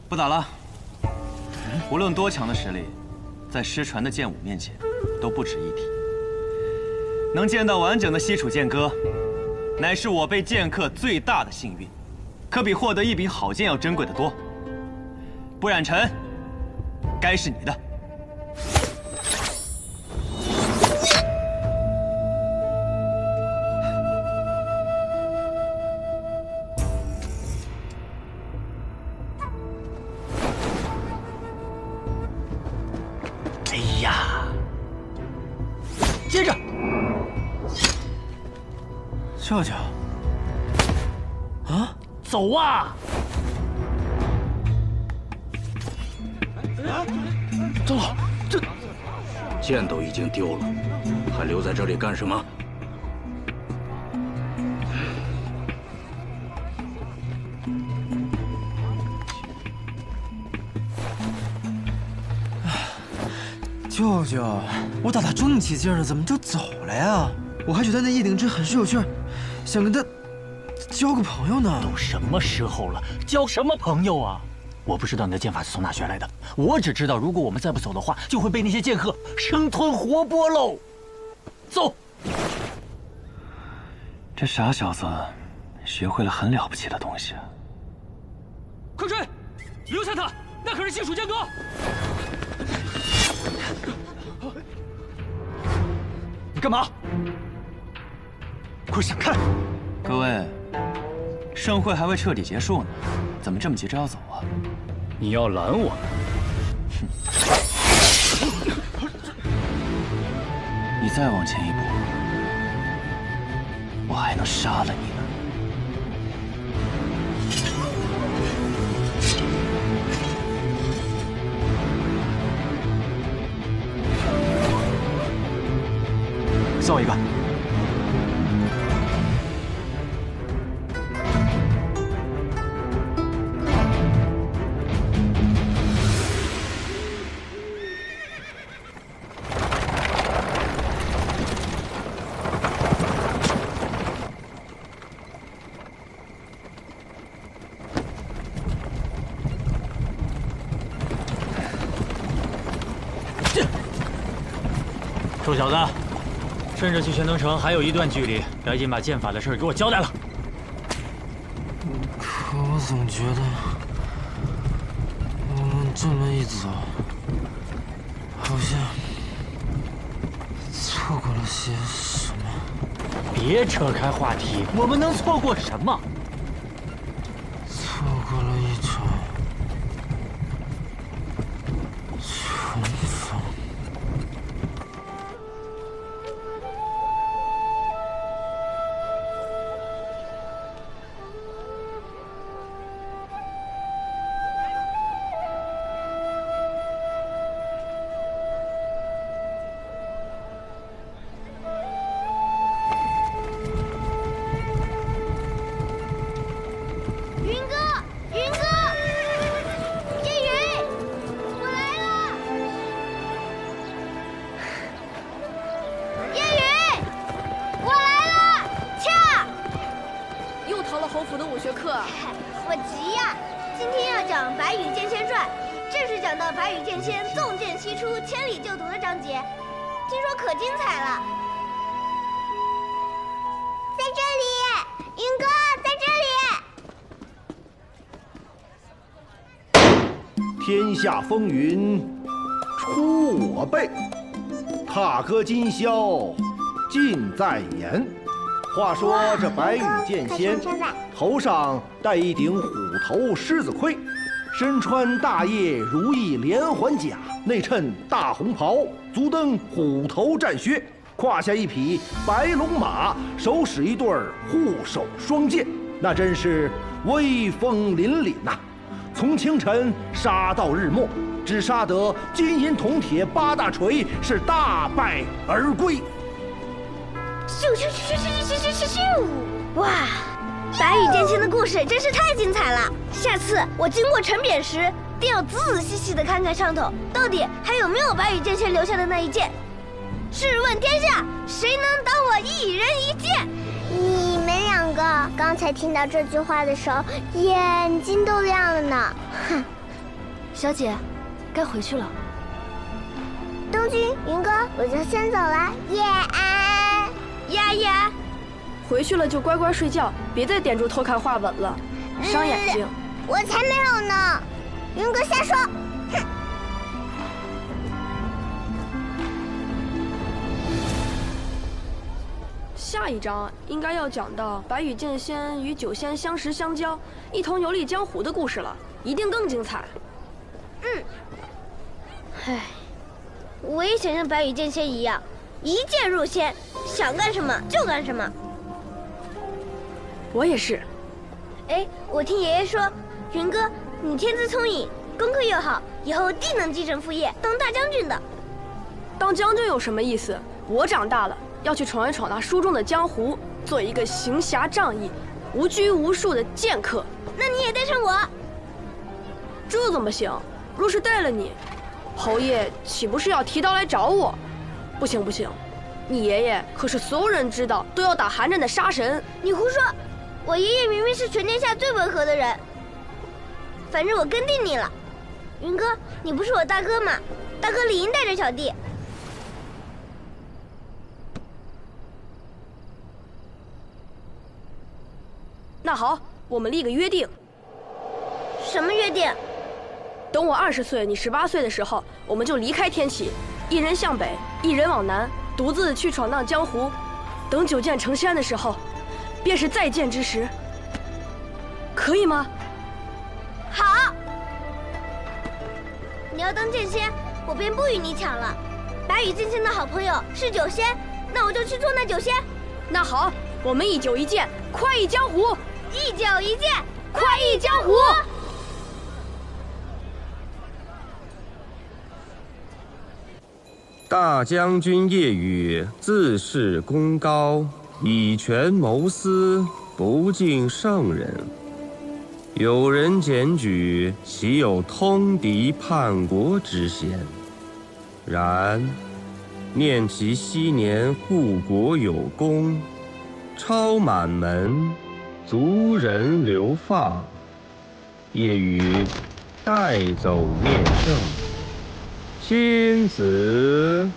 不打了。无论多强的实力，在失传的剑舞面前，都不值一提。能见到完整的西楚剑歌，乃是我辈剑客最大的幸运，可比获得一柄好剑要珍贵得多。不染尘，该是你的。 接着，舅舅，啊，走啊！长老，这剑都已经丢了，还留在这里干什么？舅舅，我打他正起劲呢，怎么就走了呀？我还觉得那叶鼎真很是有趣儿，想跟他交个朋友呢。都什么时候了，交什么朋友啊？我不知道你的剑法是从哪学来的，我只知道如果我们再不走的话，就会被那些剑客生吞活剥喽。走。这傻小子，学会了很了不起的东西啊！快追，留下他，那可是西楚剑歌。 你干嘛？快闪开！各位，盛会还未彻底结束呢，怎么这么急着要走啊？你要拦我们？你再往前一步，我还能杀了你呢。送我一个。臭小子！ 趁着去玄登城还有一段距离，赶紧把剑法的事给我交代了。可我总觉得，我们这么一走，好像错过了些什么。别扯开话题，我们能错过什么？错过了一场重逢。 我急呀！今天要讲《白羽剑仙传》，正是讲到白羽剑仙纵剑西出，千里救毒的章节，听说可精彩了。在这里，云哥在这里。天下风云出我辈，踏歌今宵尽在言。话说这白羽剑仙头上戴一顶虎头狮子盔，身穿大叶如意连环甲，内衬大红袍，足蹬虎头战靴，胯下一匹白龙马，手使一对护手双剑，那真是威风凛凛呐！从清晨杀到日没，只杀得金银铜铁八大锤，是大败而归。咻咻咻咻咻咻咻咻！哇，白羽剑仙的故事真是太精彩了！下次我经过城贬时，定要仔仔细细的看看上头，到底还有没有白羽剑仙留下的那一剑。试问天下，谁能挡我一人一剑？你们两个刚才听到这句话的时候，眼睛都亮了呢。哼，小姐，该回去了。东君、云哥，我就先走了。叶安，呀，回去了就乖乖睡觉，别再点住偷看画本了，伤眼睛。我才没有呢！云哥瞎说。哼。下一章应该要讲到白羽剑仙与九仙相识相交，一同游历江湖的故事了，一定更精彩。唉，我也想像白羽剑仙一样，一剑入仙，想干什么就干什么。我也是。哎，我听爷爷说，云哥，你天资聪颖，功课又好，以后定能继承父业，当大将军的。当将军有什么意思？我长大了要去闯一闯那书中的江湖，做一个行侠仗义、无拘无束的剑客。那你也带上我。这怎么行？若是带了你，侯爷岂不是要提刀来找我？不行，你爷爷可是所有人知道都要打寒战的杀神。你胡说！我爷爷明明是全天下最温和的人。反正我跟定你了，云哥，你不是我大哥吗？大哥理应带着小弟。那好，我们立个约定。什么约定？等我20岁，你18岁的时候，我们就离开天启，一人向北，一人往南，独自去闯荡江湖。等九剑成仙的时候，便是再见之时。可以吗？好。你要当剑仙，我便不与你抢了。白羽剑仙的好朋友是九仙，那我就去做那九仙。那好，我们一酒一剑，快意江湖。一酒一剑，快意江湖。大将军叶羽自恃功高，以权谋私，不敬圣人。有人检举，其有通敌叛国之嫌。然念其昔年护国有功，超满门，族人流放，叶羽带走面圣。亲子。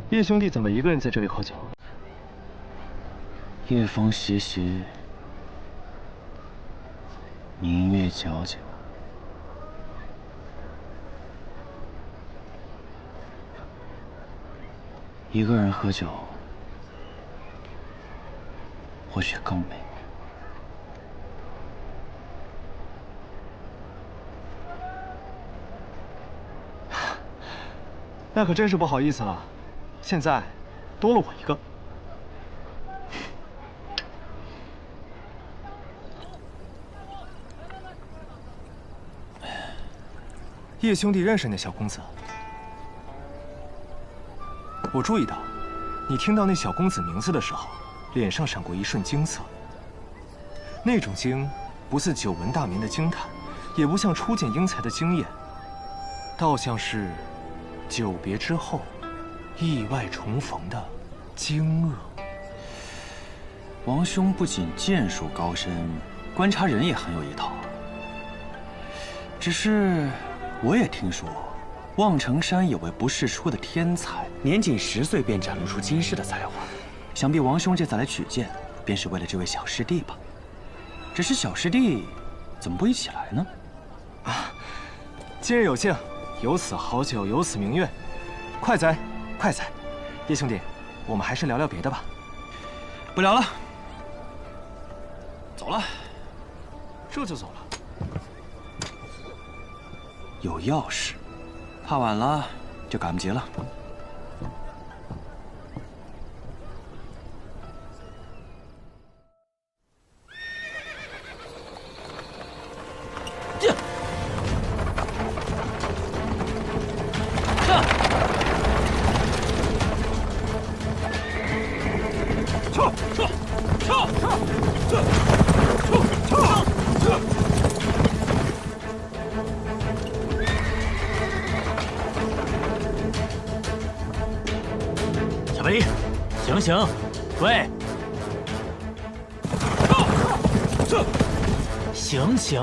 叶兄弟怎么一个人在这里喝酒？夜风习习，明月皎皎。一个人喝酒，或许更美。那可真是不好意思了。现在多了我一个。叶兄弟认识那小公子？我注意到，你听到那小公子名字的时候，脸上闪过一瞬惊色。那种惊，不似久闻大名的惊叹，也不像初见英才的惊艳，倒像是久别之后意外重逢的惊愕。王兄不仅剑术高深，观察人也很有一套。只是我也听说，望城山有位不世出的天才，年仅10岁便展露出惊世的才华。想必王兄这次来取剑，便是为了这位小师弟吧？只是小师弟怎么不一起来呢？啊，今日有幸，有此好酒，有此明月，快哉！快哉！叶兄弟，我们还是聊聊别的吧。不聊了，走了。这就走了？有要事，怕晚了就赶不及了。醒醒，喂！醒醒！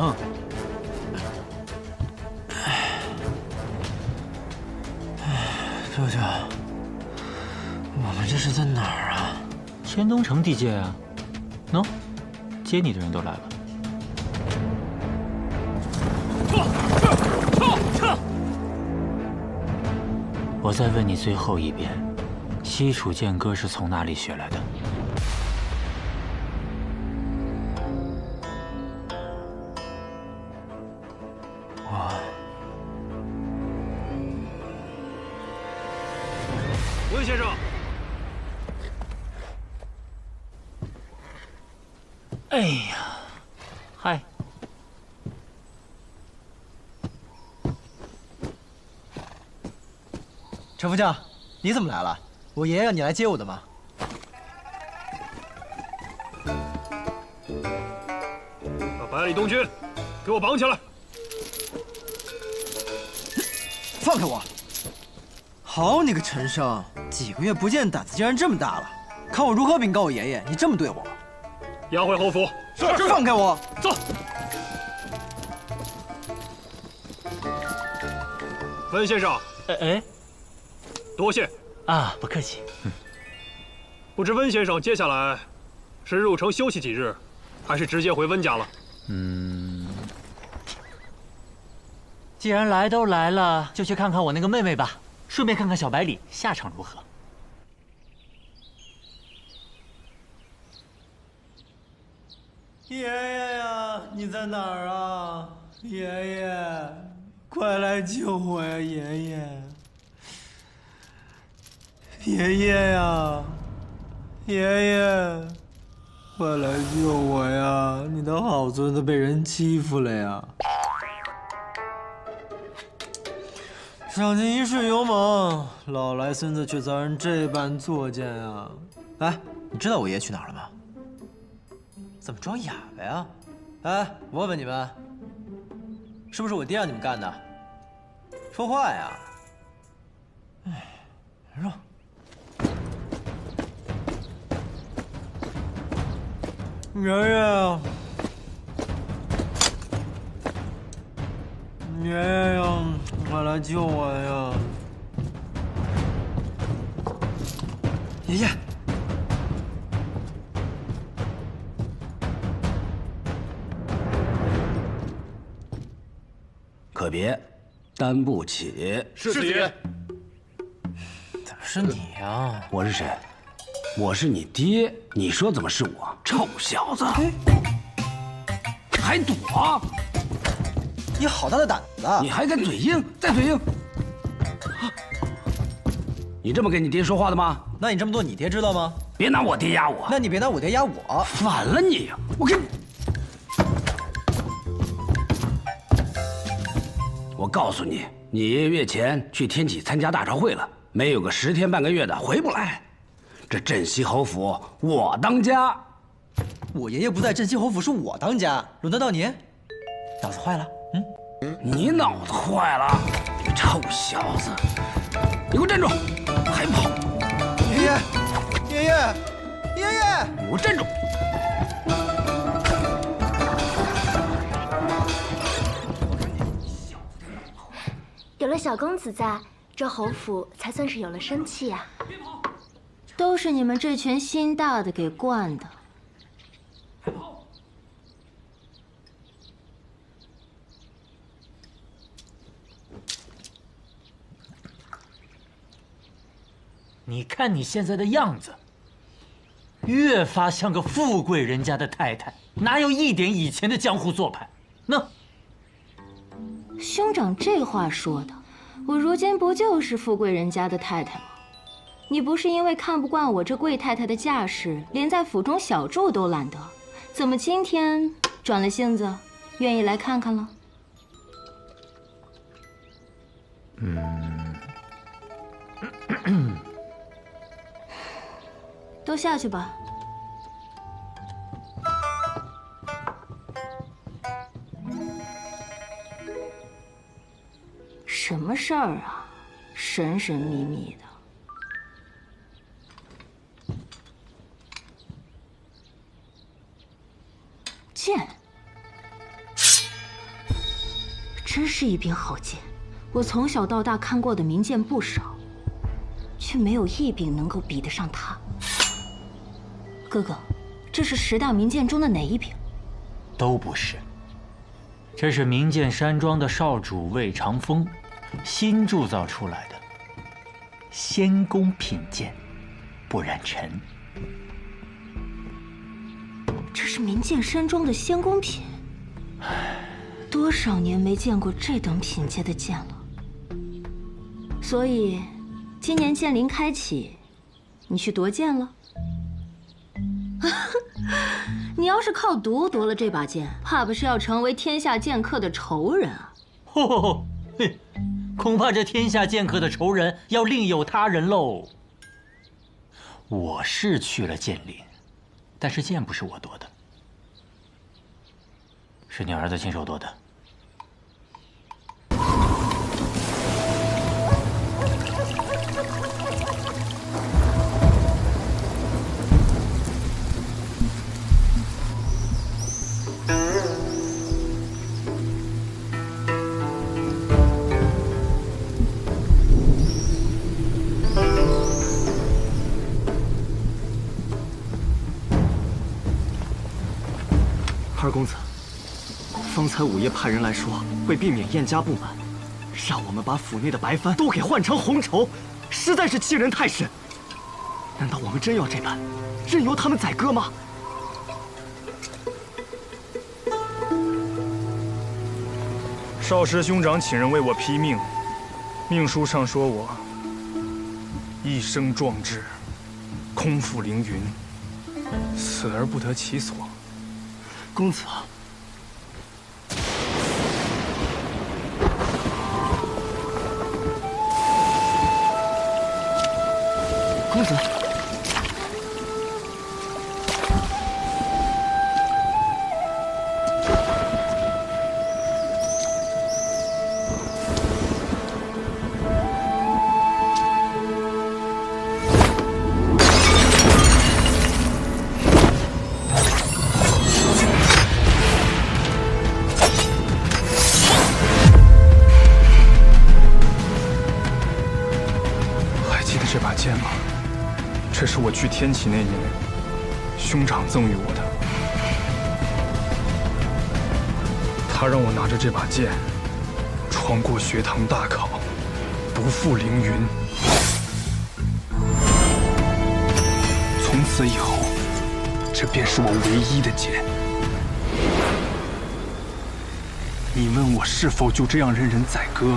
舅舅，我们这是在哪儿啊？天东城地界啊。喏，接你的人都来了。我再问你最后一遍，西楚剑歌是从哪里学来的？温先生，哎呀，嗨，陈副将，你怎么来了？我爷爷让你来接我的吗？把百里东军给我绑起来！放开我！好你个陈生，几个月不见，胆子竟然这么大了！看我如何禀告我爷爷，你这么对我！押回侯府。是，放开我！走。温先生，哎，多谢啊，不客气。不知温先生接下来是入城休息几日，还是直接回温家了？既然来都来了，就去看看我那个妹妹吧，顺便看看小百里下场如何。爷爷呀，你在哪儿啊？爷爷，快来救我呀！爷爷，爷爷呀，爷爷，快来救我呀！你的好孙子被人欺负了呀！赏尽一世勇猛，老来孙子却遭人这般作践啊！哎，你知道我爷爷去哪儿了吗？怎么装哑巴呀？哎，我问你们，是不是我爹让你们干的？说话呀！哎，让。爷爷，爷爷呀，快来救我呀！爷爷。可别，担不起。是姐。怎么是你呀？我是谁？我是你爹。你说怎么是我？臭小子，还躲？你好大的胆子！你还敢嘴硬？再嘴硬！你这么跟你爹说话的吗？那你这么做，你爹知道吗？别拿我爹压我。那你别拿我爹压我。反了你呀！我跟你。我告诉你，你爷爷月前去天启参加大朝会了，没有个10天半个月的回不来。这镇西侯府我当家，我爷爷不在镇西侯府，是我当家，轮得到你？脑子坏了？你脑子坏了，你臭小子！你给我站住！还跑！爷爷，爷爷，爷爷！你给我站住！有了小公子在，这侯府才算是有了生气啊！都是你们这群心大的给惯的。你看你现在的样子，越发像个富贵人家的太太，哪有一点以前的江湖做派？那。兄长这话说的，我如今不就是富贵人家的太太吗？你不是因为看不惯我这贵太太的架势，连在府中小住都懒得，怎么今天转了性子，愿意来看看了？都下去吧。什么事儿啊？神神秘秘的。真是一柄好剑。我从小到大看过的名剑不少，却没有一柄能够比得上它。哥哥，这是10大名剑中的哪一柄？都不是。这是名剑山庄的少主魏长风新铸造出来的仙宫品剑，不染尘。这是名剑山庄的仙宫品，多少年没见过这等品阶的剑了。所以，今年剑灵开启，你去夺剑了？你要是靠毒夺了这把剑，怕不是要成为天下剑客的仇人啊！吼，恐怕这天下剑客的仇人要另有他人喽。我是去了剑灵，但是剑不是我夺的，是你儿子亲手夺的。二公子，方才午夜派人来说，为避免燕家不满，让我们把府内的白帆都给换成红绸，实在是欺人太甚。难道我们真要这般，任由他们宰割吗？少师兄长请人为我批命，命书上说我一生壮志，空负凌云，死而不得其所。公子，公子，这把剑吗？这是我去天启那年，兄长赠予我的。他让我拿着这把剑，闯过学堂大考，不负凌云。从此以后，这便是我唯一的剑。你问我是否就这样任人宰割？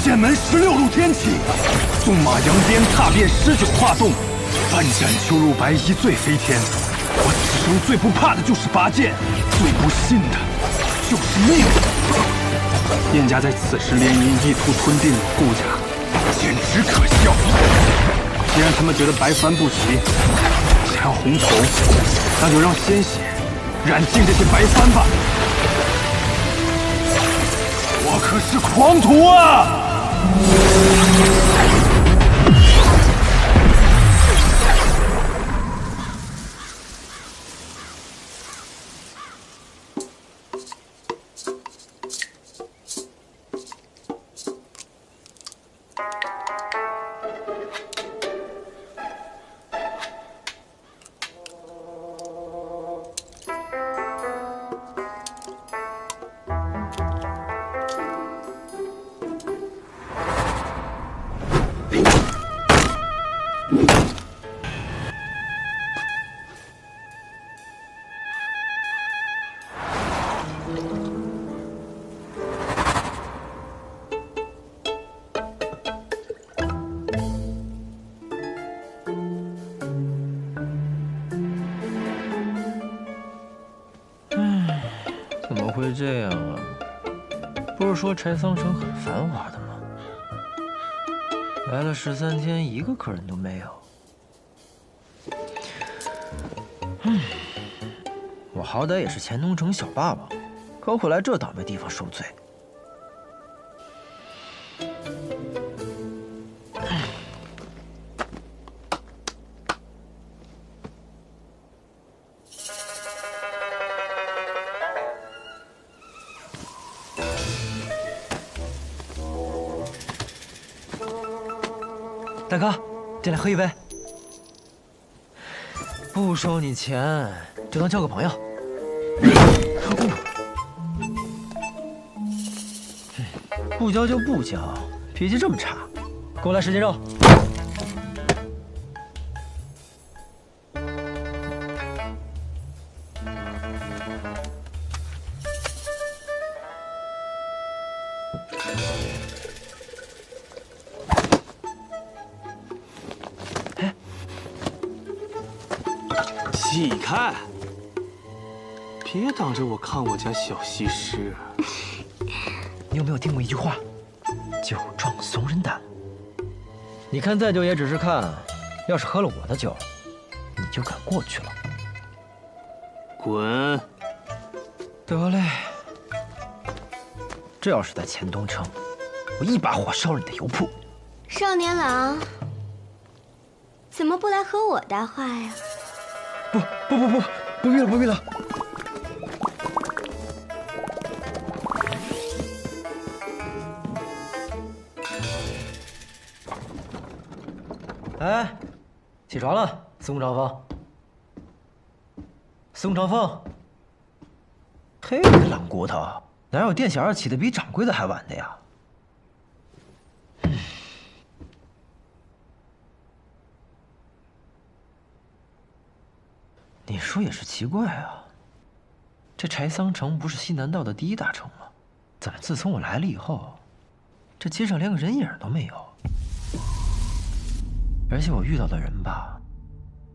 剑门16路天启，纵马扬鞭，踏遍19画洞，翻斩秋露白衣醉飞天。我此生最不怕的就是拔剑，最不信的就是命。燕家在此时联姻，意图吞并我顾家，简直可笑。既然他们觉得白帆不齐，想要红绸，那就让鲜血染尽这些白帆吧。我可是狂徒啊！怎么会这样啊？不是说柴桑城很繁华的吗？来了13天，一个客人都没有。我好歹也是乾通城小爸爸，可会来这倒霉地方受罪。大哥，进来喝一杯。不收你钱，就当交个朋友。不交就不交，脾气这么差，给我来10斤肉。起开！别挡着我看我家小西施。你有没有听过一句话？酒壮怂人胆。你看再酒也只是看，要是喝了我的酒，你就敢过去了。滚！得嘞。这要是在钱东城，我一把火烧了你的油铺。少年郎，怎么不来和我搭话呀？不必了，不必了。哎，起床了，宋长风。宋长风，嘿，你个懒骨头，哪有店小二起得比掌柜的还晚的呀？你说也是奇怪啊，这柴桑城不是西南道的第1大城吗？怎么自从我来了以后，这街上连个人影都没有？而且我遇到的人吧，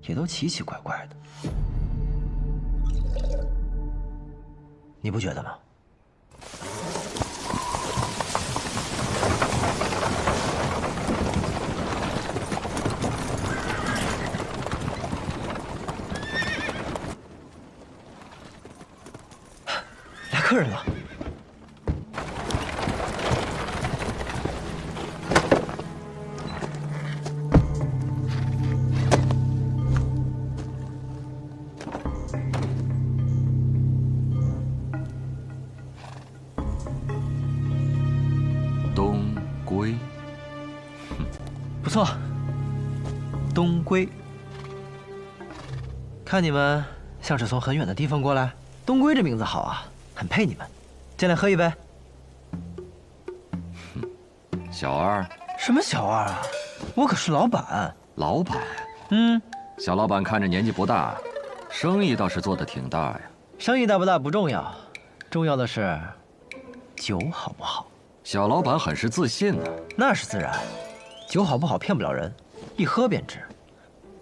也都奇奇怪怪的，你不觉得吗？客人了。东归，不错，东归。看你们像是从很远的地方过来，东归这名字好啊。很配你们，进来喝一杯。小二？什么小二啊？我可是老板。老板？小老板看着年纪不大，生意倒是做得挺大呀。生意大不大不重要，重要的是酒好不好。小老板很是自信呢。那是自然，酒好不好骗不了人，一喝便知。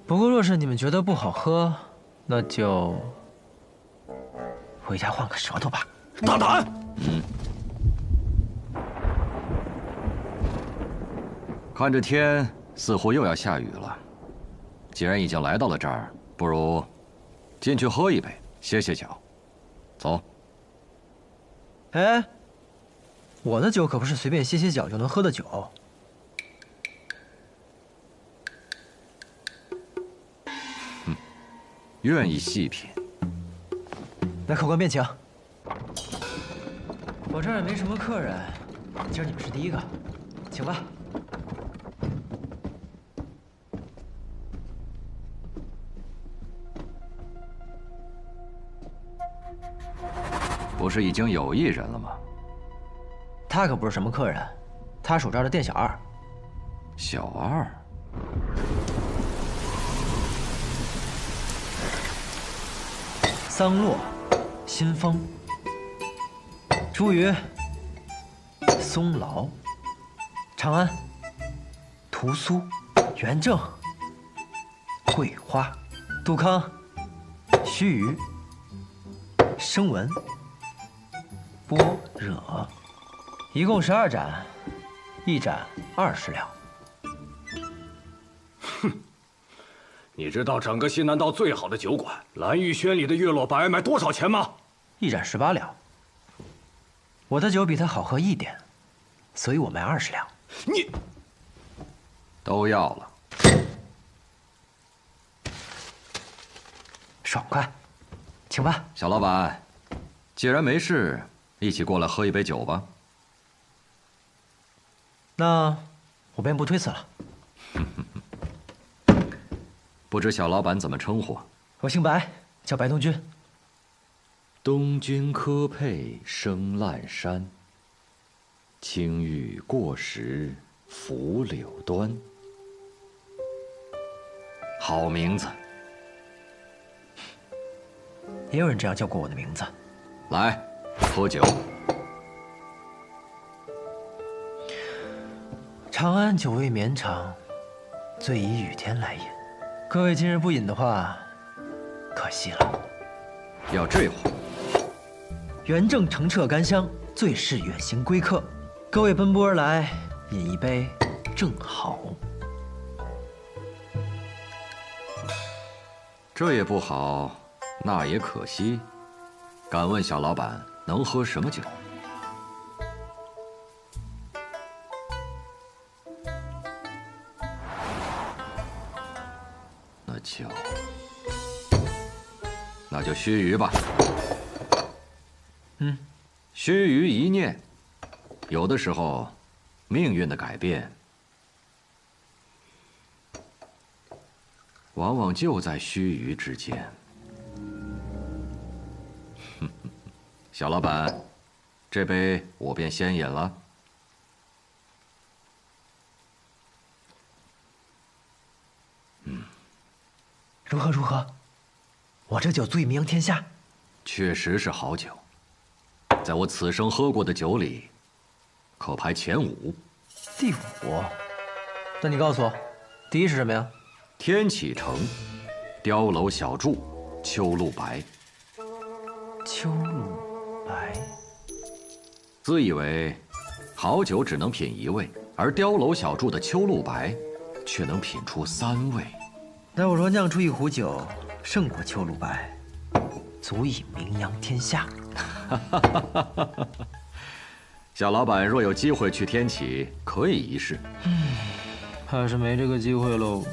不过若是你们觉得不好喝，那就回家换个舌头吧。大胆！看这天似乎又要下雨了，既然已经来到了这儿，不如进去喝一杯，歇歇脚。走。哎，我的酒可不是随便歇歇脚就能喝的酒。愿意细品。来，客官便请。我这儿也没什么客人，今儿你们是第一个，请吧。不是已经有一人了吗？他可不是什么客人，他属这儿的店小二。小二。桑洛、新风、茱萸、松劳、长安、屠苏、元正、桂花、杜康、须臾、声闻、般若，一共12盏，一盏20两。哼，你知道整个西南道最好的酒馆蓝玉轩里的月落白卖多少钱吗？一盏18两。我的酒比他好喝一点，所以我卖20两。你都要了，爽快，请吧。小老板，既然没事，一起过来喝一杯酒吧。那我便不推辞了。不知小老板怎么称呼？我姓白，叫白东君。东君科佩生烂山，青玉过时拂柳端。好名字。也有人这样叫过我的名字。来，喝酒。长安久未绵长，醉以雨天来饮。各位今日不饮的话，可惜了。要这话。元正澄澈甘香，最是远行归客。各位奔波而来，饮一杯正好。这也不好，那也可惜。敢问小老板能喝什么酒？那就须臾吧。须臾一念，有的时候，命运的改变，往往就在须臾之间。小老板，这杯我便先饮了。如何如何？我这酒足以名扬天下。确实是好酒，在我此生喝过的酒里，可排前5。第5？那你告诉我，第1是什么呀？天启城，碉楼小筑，秋露白。秋露白。自以为好酒只能品1味，而碉楼小筑的秋露白，却能品出3味。那我若酿出一壶酒，胜过秋露白，足以名扬天下。小老板若有机会去天启，可以一试。怕是没这个机会喽。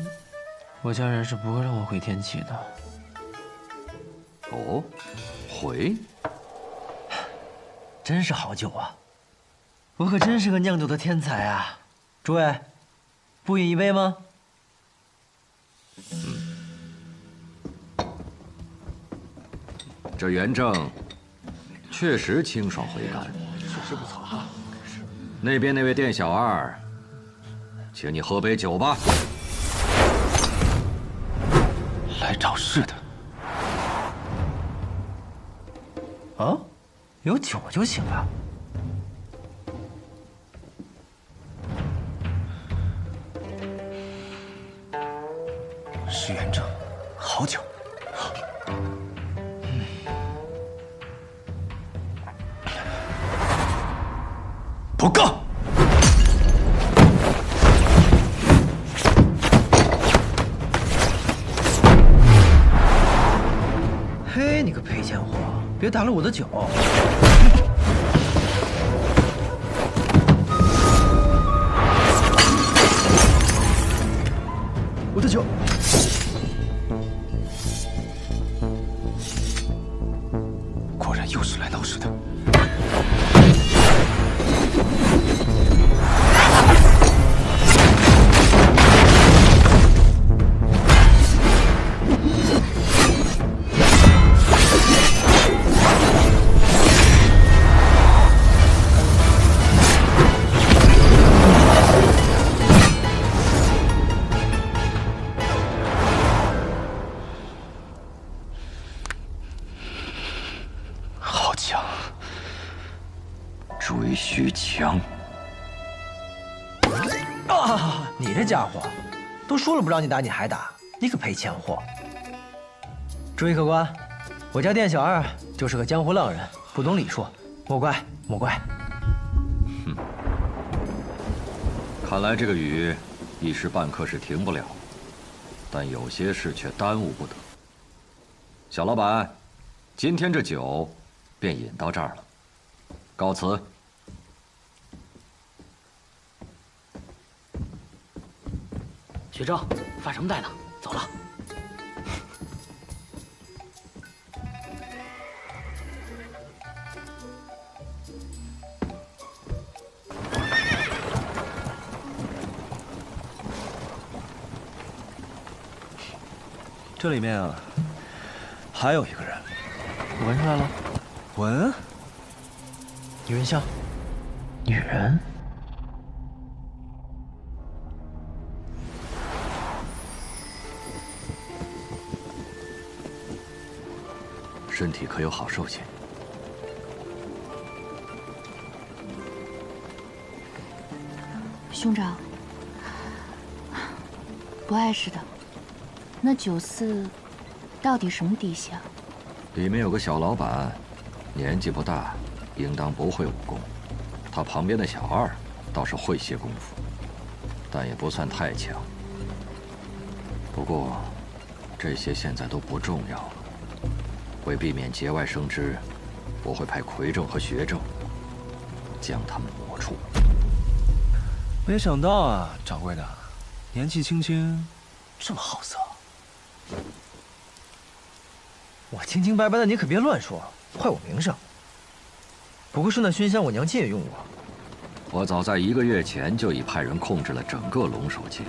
我家人是不会让我回天启的。哦，回？真是好酒啊！我可真是个酿酒的天才啊！诸位，不饮一杯吗？这元正确实清爽回甘，确实不错啊。那边那位店小二，请你喝杯酒吧。来找事的。啊，有酒就行了。是元正，好酒。不够。嘿，你个赔钱货，别打了我的酒！我的酒！果然又是来闹事的。追须强啊！你这家伙，都说了不让你打，你还打，你个赔钱货！注意客官，我家店小二就是个江湖浪人，不懂礼数，莫怪莫怪。看来这个雨一时半刻是停不了，但有些事却耽误不得。小老板，今天这酒便饮到这儿了。告辞。学正，饭什么带呢？走了。这里面啊，还有一个人，我闻出来了。闻？女人香，女人。身体可有好受些？兄长，不碍事的。那酒肆到底什么底细啊？里面有个小老板，年纪不大，应当不会武功。他旁边的小二倒是会些功夫，但也不算太强。不过，这些现在都不重要了。为避免节外生枝，我会派魁正和学正将他们抹除。没想到啊，掌柜的，年纪轻轻，这么好色。我清清白白的，你可别乱说，坏我名声。不会是那熏香我娘借用我？我早在1个月前就已派人控制了整个龙首界，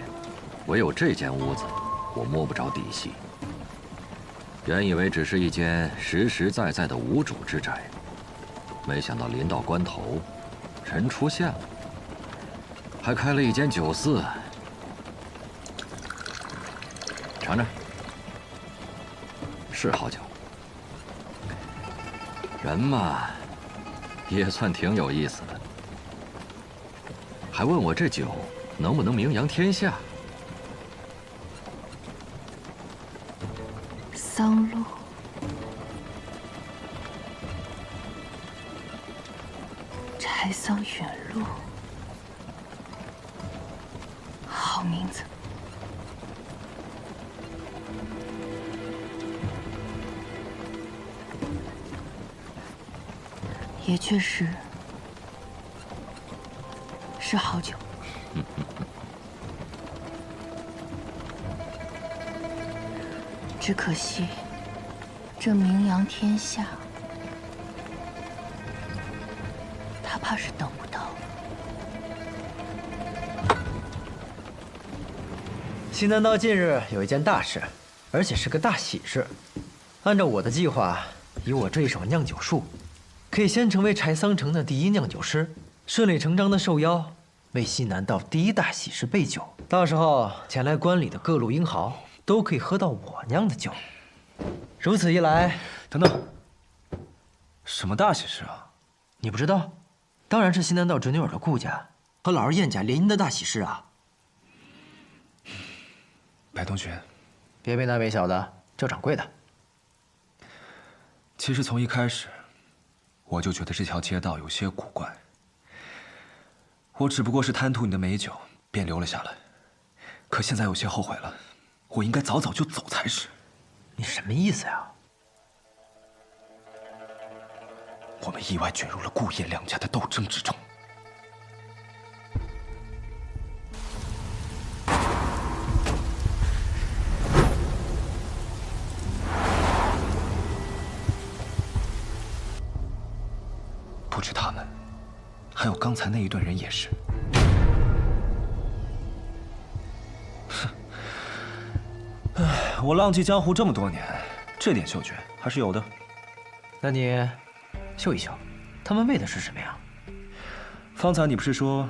唯有这间屋子，我摸不着底细。原以为只是一间实实在在的无主之宅，没想到临到关头，人出现了，还开了一间酒肆。尝尝，是好酒。人嘛，也算挺有意思的。还问我这酒能不能名扬天下？桑露，柴桑远路，好名字。也确实是好酒。只可惜，这名扬天下，他怕是等不到。西南道近日有一件大事，而且是个大喜事。按照我的计划，以我这一手酿酒术，可以先成为柴桑城的第1酿酒师，顺理成章的受邀为西南道第1大喜事备酒。到时候前来观礼的各路英豪都可以喝到我酿的酒。如此一来，等等，什么大喜事啊？你不知道？当然是西南道准女儿的顾家和老儿燕家联姻的大喜事啊！白同学，别为难为小的，叫掌柜的。其实从一开始，我就觉得这条街道有些古怪。我只不过是贪图你的美酒，便留了下来。可现在有些后悔了，我应该早早就走才是。你什么意思呀？我们意外卷入了顾燕两家的斗争之中。不止他们，还有刚才那一队人也是。哼，唉，我浪迹江湖这么多年，这点嗅觉还是有的。那你嗅一嗅，他们为的是什么呀？方才你不是说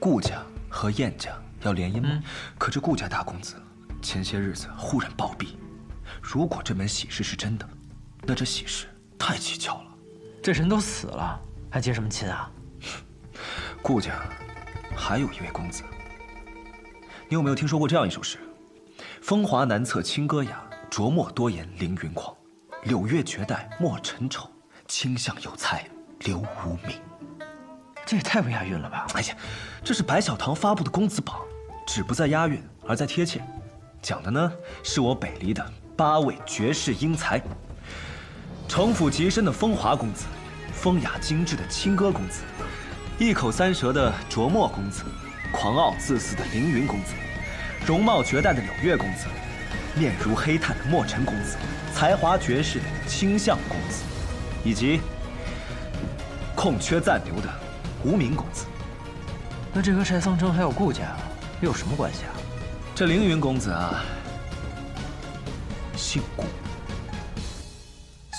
顾家和燕家要联姻吗？可这顾家大公子前些日子忽然暴毙，如果这门喜事是真的，那这喜事太蹊跷了。这人都死了，还结什么亲啊？顾家还有一位公子，你有没有听说过这样一首诗？风华难测清歌雅，琢墨多言凌云狂。柳月绝代莫尘愁，清香有才留无名。这也太不押韵了吧！哎呀，这是白小堂发布的公子榜，只不在押韵，而在贴切。讲的呢，是我北离的8位绝世英才。城府极深的风华公子，风雅精致的清歌公子，一口三舌的卓墨公子，狂傲自私的凌云公子，容貌绝代的柳月公子，面如黑炭的墨尘公子，才华绝世的清相公子，以及空缺暂留的无名公子。那这和柴桑城还有顾家又有什么关系啊？这凌云公子啊，姓顾，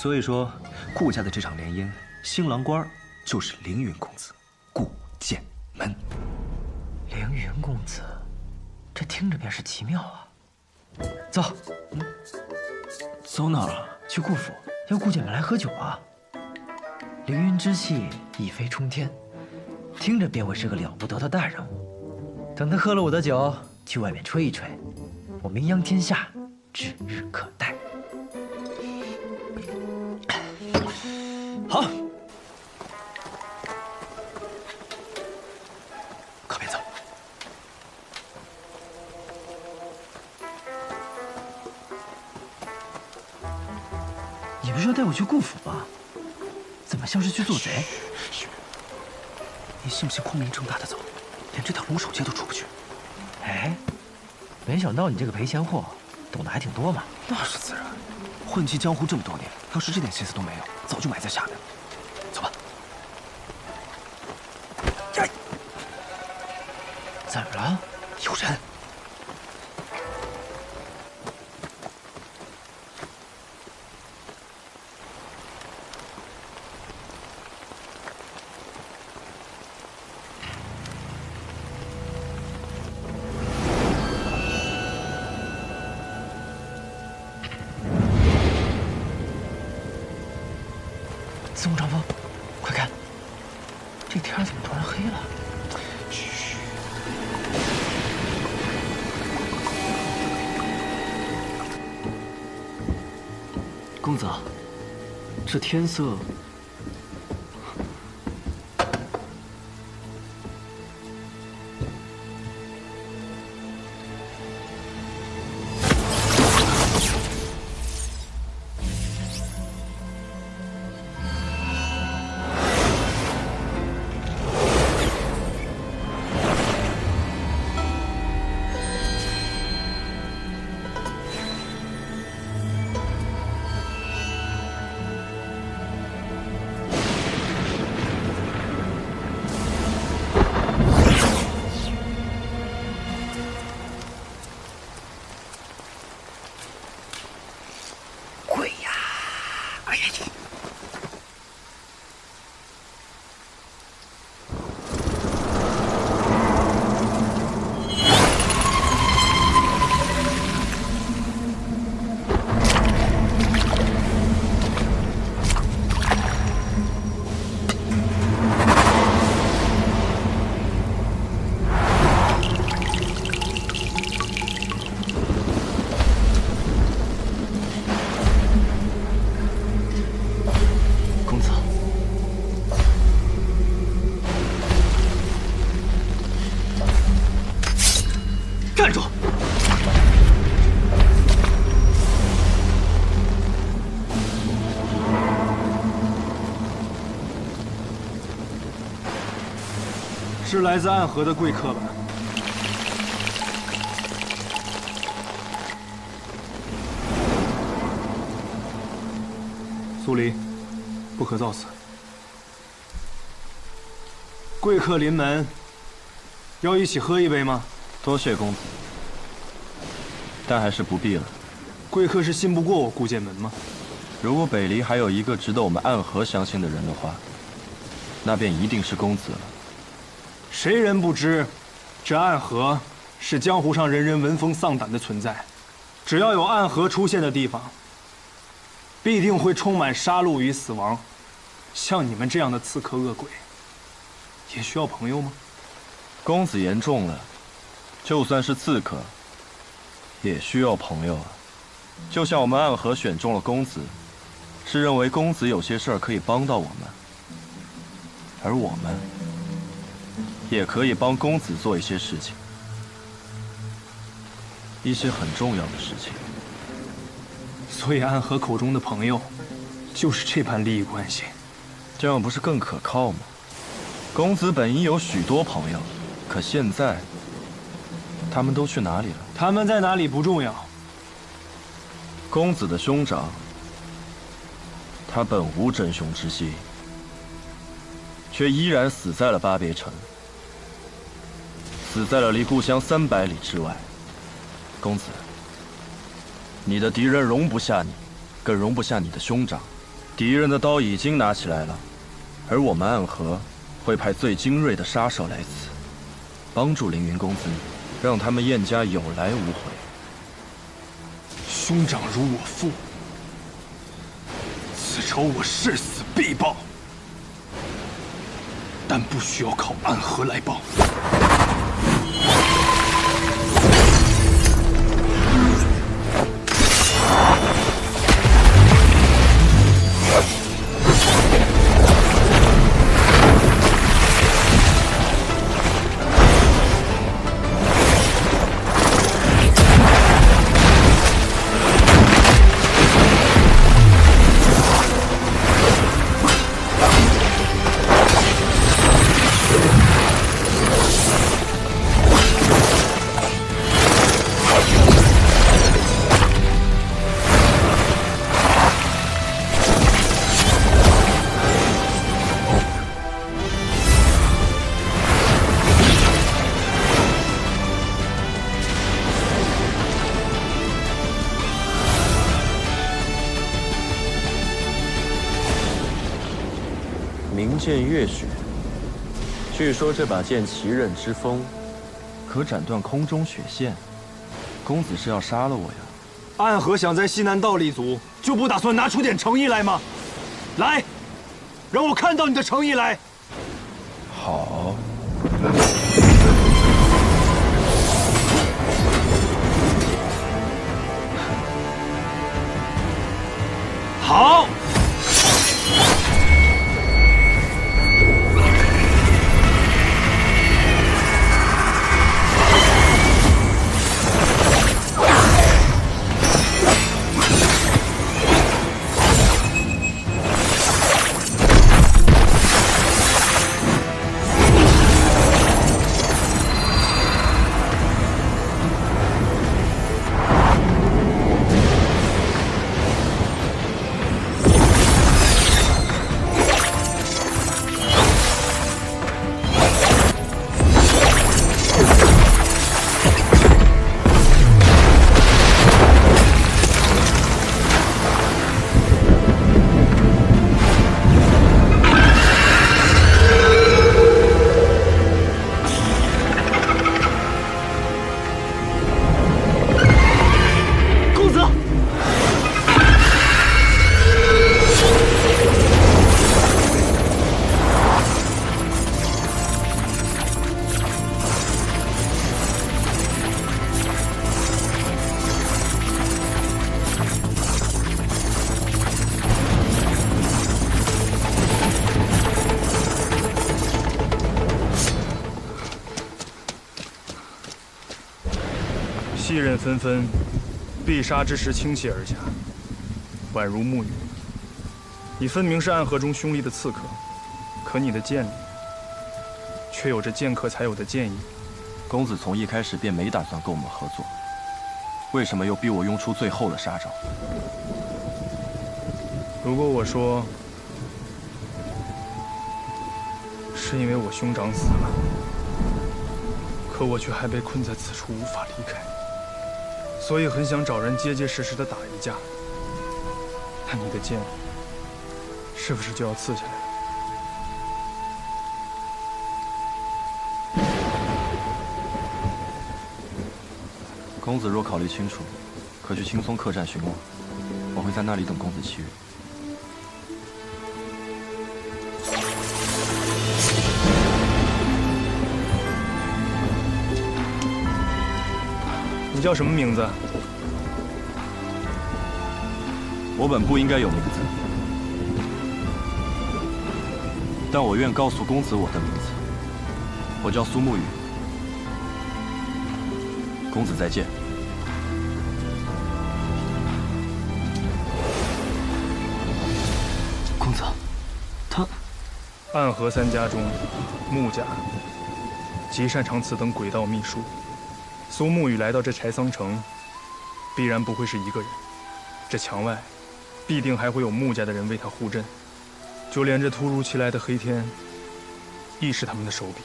所以说顾家的这场联姻，新郎官就是凌云公子顾剑门。凌云公子，这听着便是奇妙啊！走，走哪儿啊？去顾府，邀顾剑门来喝酒啊！凌云之气一飞冲天，听着便会是个了不得的大人物。等他喝了我的酒，去外面吹一吹，我名扬天下指日可待。好，可别走。你不是要带我去顾府吗？怎么像是去做贼？你信不信光明正大的走，连这条龙首街都出不去？哎，没想到你这个赔钱货懂得还挺多嘛。那是自然，混迹江湖这么多年，要是这点心思都没有，早就埋在下面了。走吧。怎么了？有人。司空长风，快看，这天怎么突然黑了？嘘。公子，这天色……站住！是来自暗河的贵客吧？苏黎，不可造次。贵客临门，要一起喝一杯吗？多谢公子，但还是不必了。贵客是信不过我顾剑门吗？如果北离还有一个值得我们暗河相信的人的话，那便一定是公子了。谁人不知，这暗河是江湖上人人闻风丧胆的存在。只要有暗河出现的地方，必定会充满杀戮与死亡。像你们这样的刺客恶鬼，也需要朋友吗？公子言重了，就算是刺客，也需要朋友啊。就像我们暗河选中了公子，是认为公子有些事儿可以帮到我们，而我们也可以帮公子做一些事情，一些很重要的事情。所以暗河口中的朋友，就是这般利益关系。这样不是更可靠吗？公子本应有许多朋友，可现在他们都去哪里了？他们在哪里不重要。公子的兄长，他本无争雄之心，却依然死在了巴别城，死在了离故乡300里之外。公子，你的敌人容不下你，更容不下你的兄长。敌人的刀已经拿起来了，而我们暗河会派最精锐的杀手来此，帮助凌云公子，让他们燕家有来无回。兄长如我父，此仇我誓死必报，但不需要靠暗河来报。明剑月雪，据说这把剑奇刃之锋，可斩断空中雪线。公子是要杀了我呀？暗河想在西南道立足，就不打算拿出点诚意来吗？来，让我看到你的诚意来。好。好。细刃纷纷，必杀之时倾泻而下，宛如沐雨。你分明是暗河中凶厉的刺客，可你的剑里却有着剑客才有的剑意。公子从一开始便没打算跟我们合作，为什么又逼我用出最后的杀招？如果我说是因为我兄长死了，可我却还被困在此处无法离开，所以很想找人结结实实的打一架，那你的剑是不是就要刺下来了？公子若考虑清楚，可去青松客栈寻我，我会在那里等公子7月。你叫什么名字？我本不应该有名字，但我愿告诉公子我的名字。我叫苏沐雨。公子再见。公子，他暗河3家中，穆家极擅长此等诡道秘术。苏沐雨来到这柴桑城，必然不会是一个人。这墙外，必定还会有穆家的人为他护阵。就连这突如其来的黑天，亦是他们的手笔。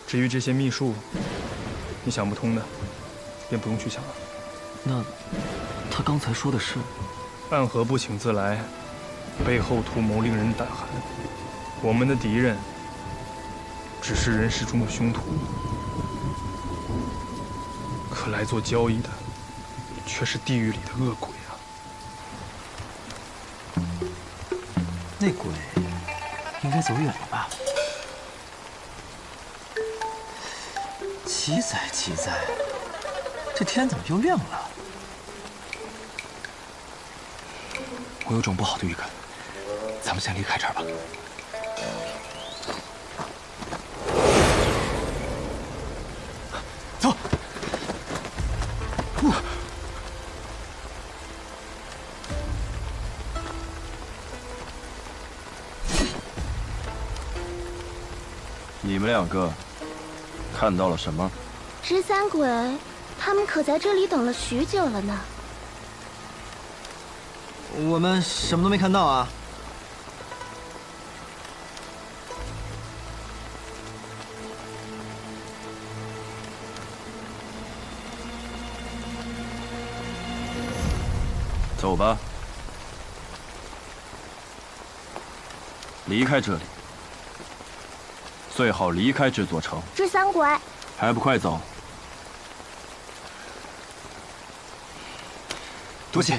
至于这些秘术，你想不通的，便不用去想了。那他刚才说的是？暗河不请自来，背后图谋令人胆寒。我们的敌人，只是人世中的凶徒，可来做交易的，却是地狱里的恶鬼啊！那鬼应该走远了吧？奇哉奇哉，这天怎么又亮了？我有种不好的预感，咱们先离开这儿吧。走。你们2个看到了什么？十三鬼，他们可在这里等了许久了呢。我们什么都没看到啊。走吧，离开这里，最好离开这座城。十三鬼，还不快走！多谢。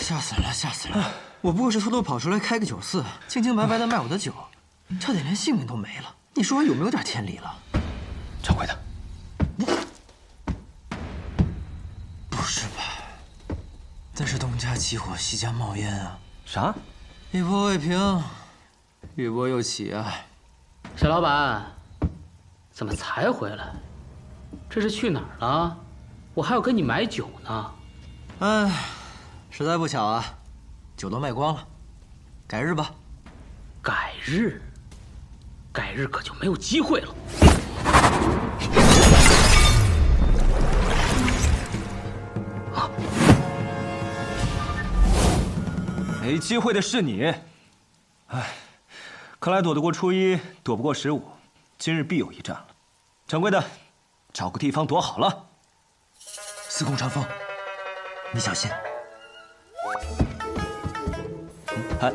吓死了，吓死了！我不过是偷偷跑出来开个酒肆，清清白白的卖我的酒，差点连性命都没了。你说我有没有点天理了？掌柜的，不是吧？那是东家起火，西家冒烟啊！啥？一波未平，一波又起啊！小老板，怎么才回来？这是去哪儿了？我还要跟你买酒呢。哎。实在不巧啊，酒都卖光了，改日吧。改日？改日可就没有机会了。没机会的是你。哎，看来躲得过初一，躲不过15，今日必有一战了。掌柜的，找个地方躲好了。司空长风，你小心。哎，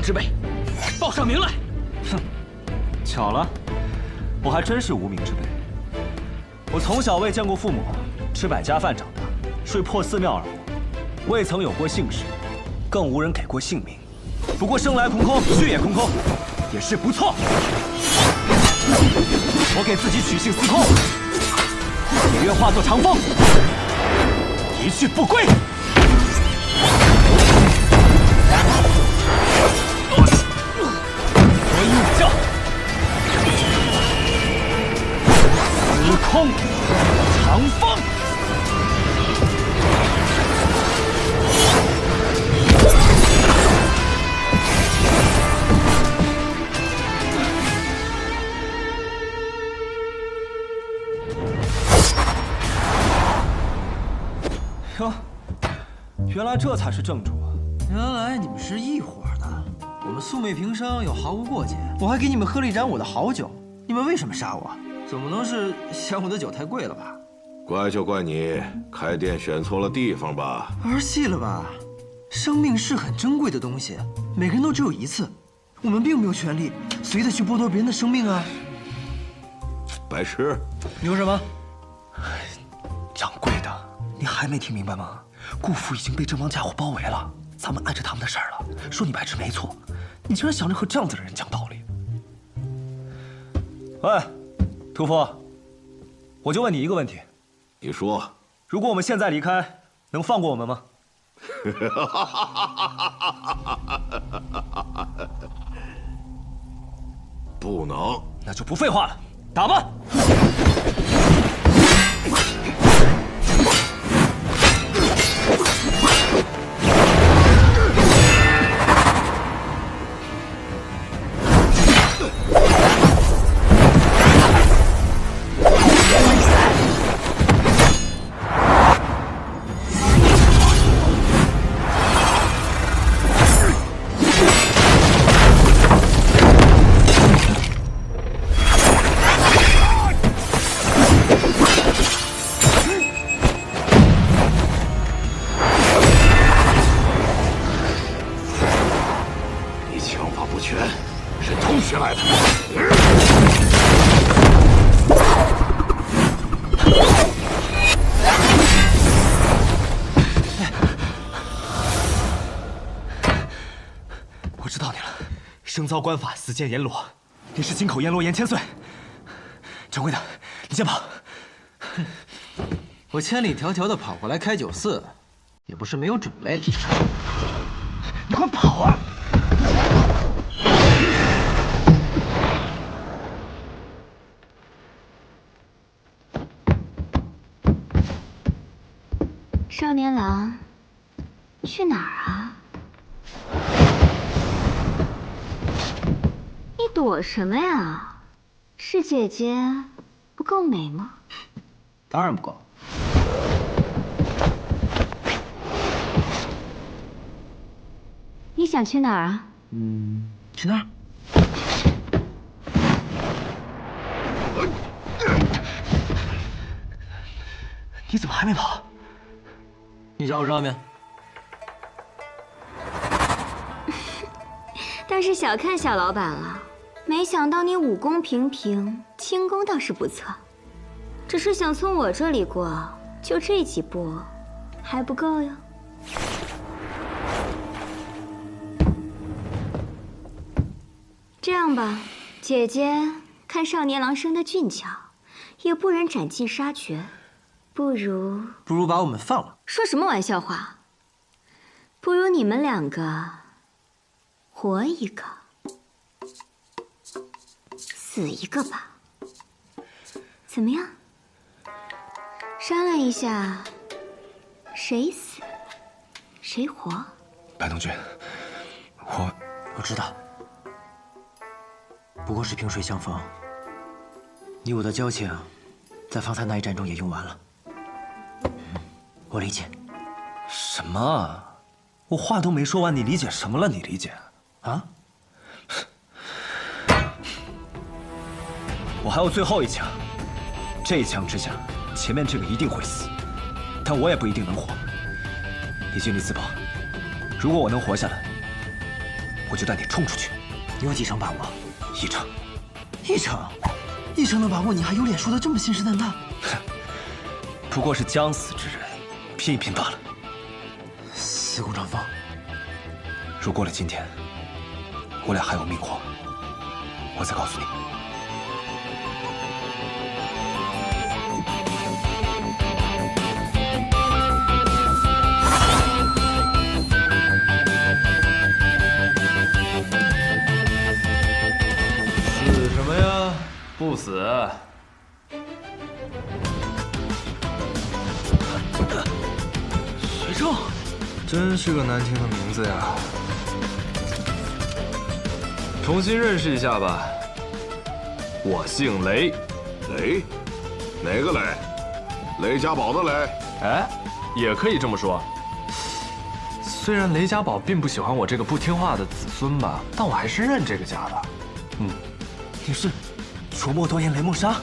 之辈，报上名来！哼，巧了，我还真是无名之辈。我从小未见过父母，吃百家饭长大，睡破寺庙而活，未曾有过姓氏，更无人给过姓名。不过生来空空，去也空空，也是不错。我给自己取姓司空，也愿化作长风，一去不归。叫司空长风。哟，原来这才是正主啊！原来你们是一伙的。我们素昧平生，又毫无过节，我还给你们喝了一盏我的好酒，你们为什么杀我？怎么能是嫌我的酒太贵了吧？怪就怪你开店选错了地方吧？儿戏了吧？生命是很珍贵的东西，每个人都只有一次，我们并没有权利随意的去剥夺别人的生命啊！白痴，你说什么？掌柜的，你还没听明白吗？顾府已经被这帮家伙包围了，咱们按着他们的事儿了。说你白痴没错，你竟然想着和这样子的人讲道理。喂，屠夫，我就问你一个问题。你说，如果我们现在离开，能放过我们吗？不能。那就不废话了，打吧！生遭官法，死见阎罗。你是金口阎罗严千岁。掌柜的，你先跑。我千里迢迢的跑过来开酒肆，也不是没有准备的。你快跑啊！少年郎，去哪儿啊？你躲什么呀？是姐姐不够美吗？当然不够。你想去哪儿啊？去那儿。你怎么还没跑？你找我上面。倒是小看小老板了，没想到你武功平平，轻功倒是不错。只是想从我这里过，就这几步，还不够哟。这样吧，姐姐看少年郎生得俊俏，也不忍斩尽杀绝，不如把我们放了。说什么玩笑话？不如你们两个活一个，死一个吧。怎么样？商量一下，谁死谁活？白东君，我知道，不过是萍水相逢。你我的交情，在方才那一战中也用完了。我理解。什么？我话都没说完，你理解什么了？你理解？啊？我还有最后一枪，这一枪之下，前面这个一定会死，但我也不一定能活。你尽力自保，如果我能活下来，我就带你冲出去。你有几成把握？1成。1成的把握，你还有脸说的这么信誓旦旦？不过是将死之人，拼一拼罢了。司空长风，如过了今天，我俩还有命活，我再告诉你。死什么呀？不死。学正，真是个难听的名字呀。重新认识一下吧，我姓雷。雷？哪个雷？雷家宝的雷？哎，也可以这么说。虽然雷家宝并不喜欢我这个不听话的子孙吧，但我还是认这个家的。你是琢磨多言雷梦莎？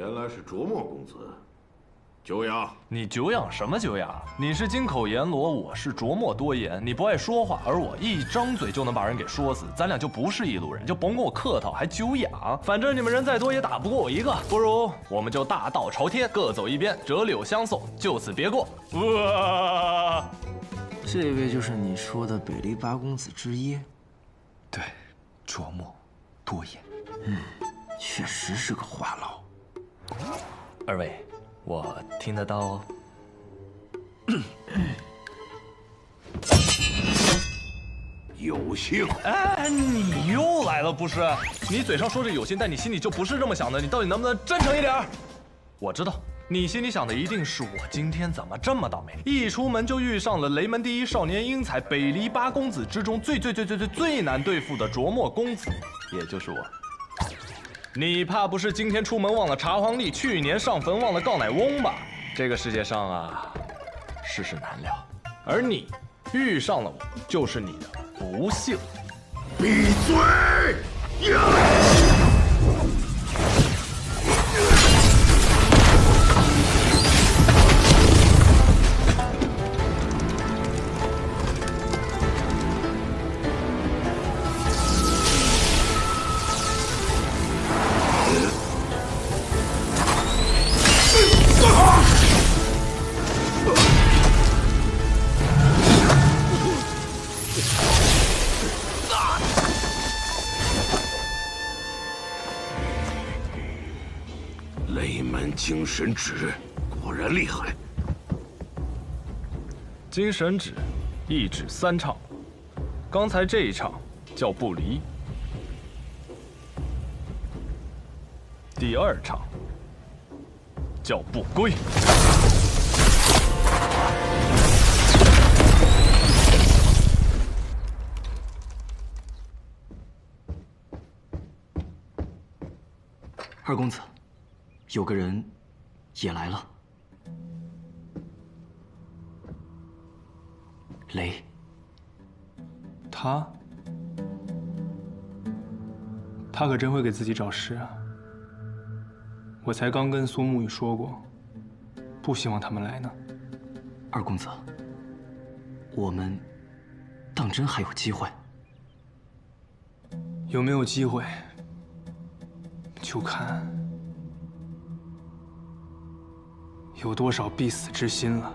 原来是卓墨公子，久仰。你久仰什么久仰？你是金口阎罗，我是琢磨多言。你不爱说话，而我一张嘴就能把人给说死，咱俩就不是一路人，就甭跟我客套，还久仰。反正你们人再多也打不过我一个，不如我们就大道朝天，各走一边，折柳相送，就此别过。这位就是你说的北篱八公子之一。对，琢磨多言。确实是个话痨。二位，我听得到。有幸。哎，你又来了不是？你嘴上说着有心，但你心里就不是这么想的。你到底能不能真诚一点？我知道。你心里想的一定是我今天怎么这么倒霉，一出门就遇上了雷门第一少年英才，北篱八公子之中最难对付的琢磨公子，也就是我。你怕不是今天出门忘了查皇帝，去年上坟忘了告乃翁吧？这个世界上啊，世事难料，而你遇上了我，就是你的不幸。闭嘴！雷门精神指果然厉害。精神指，一指三唱。刚才这一唱叫不离，第二唱叫不归。二公子，有个人也来了。雷，他可真会给自己找事啊！我才刚跟苏沐雨说过，不希望他们来呢。二公子，我们当真还有机会？有没有机会，就看有多少必死之心了。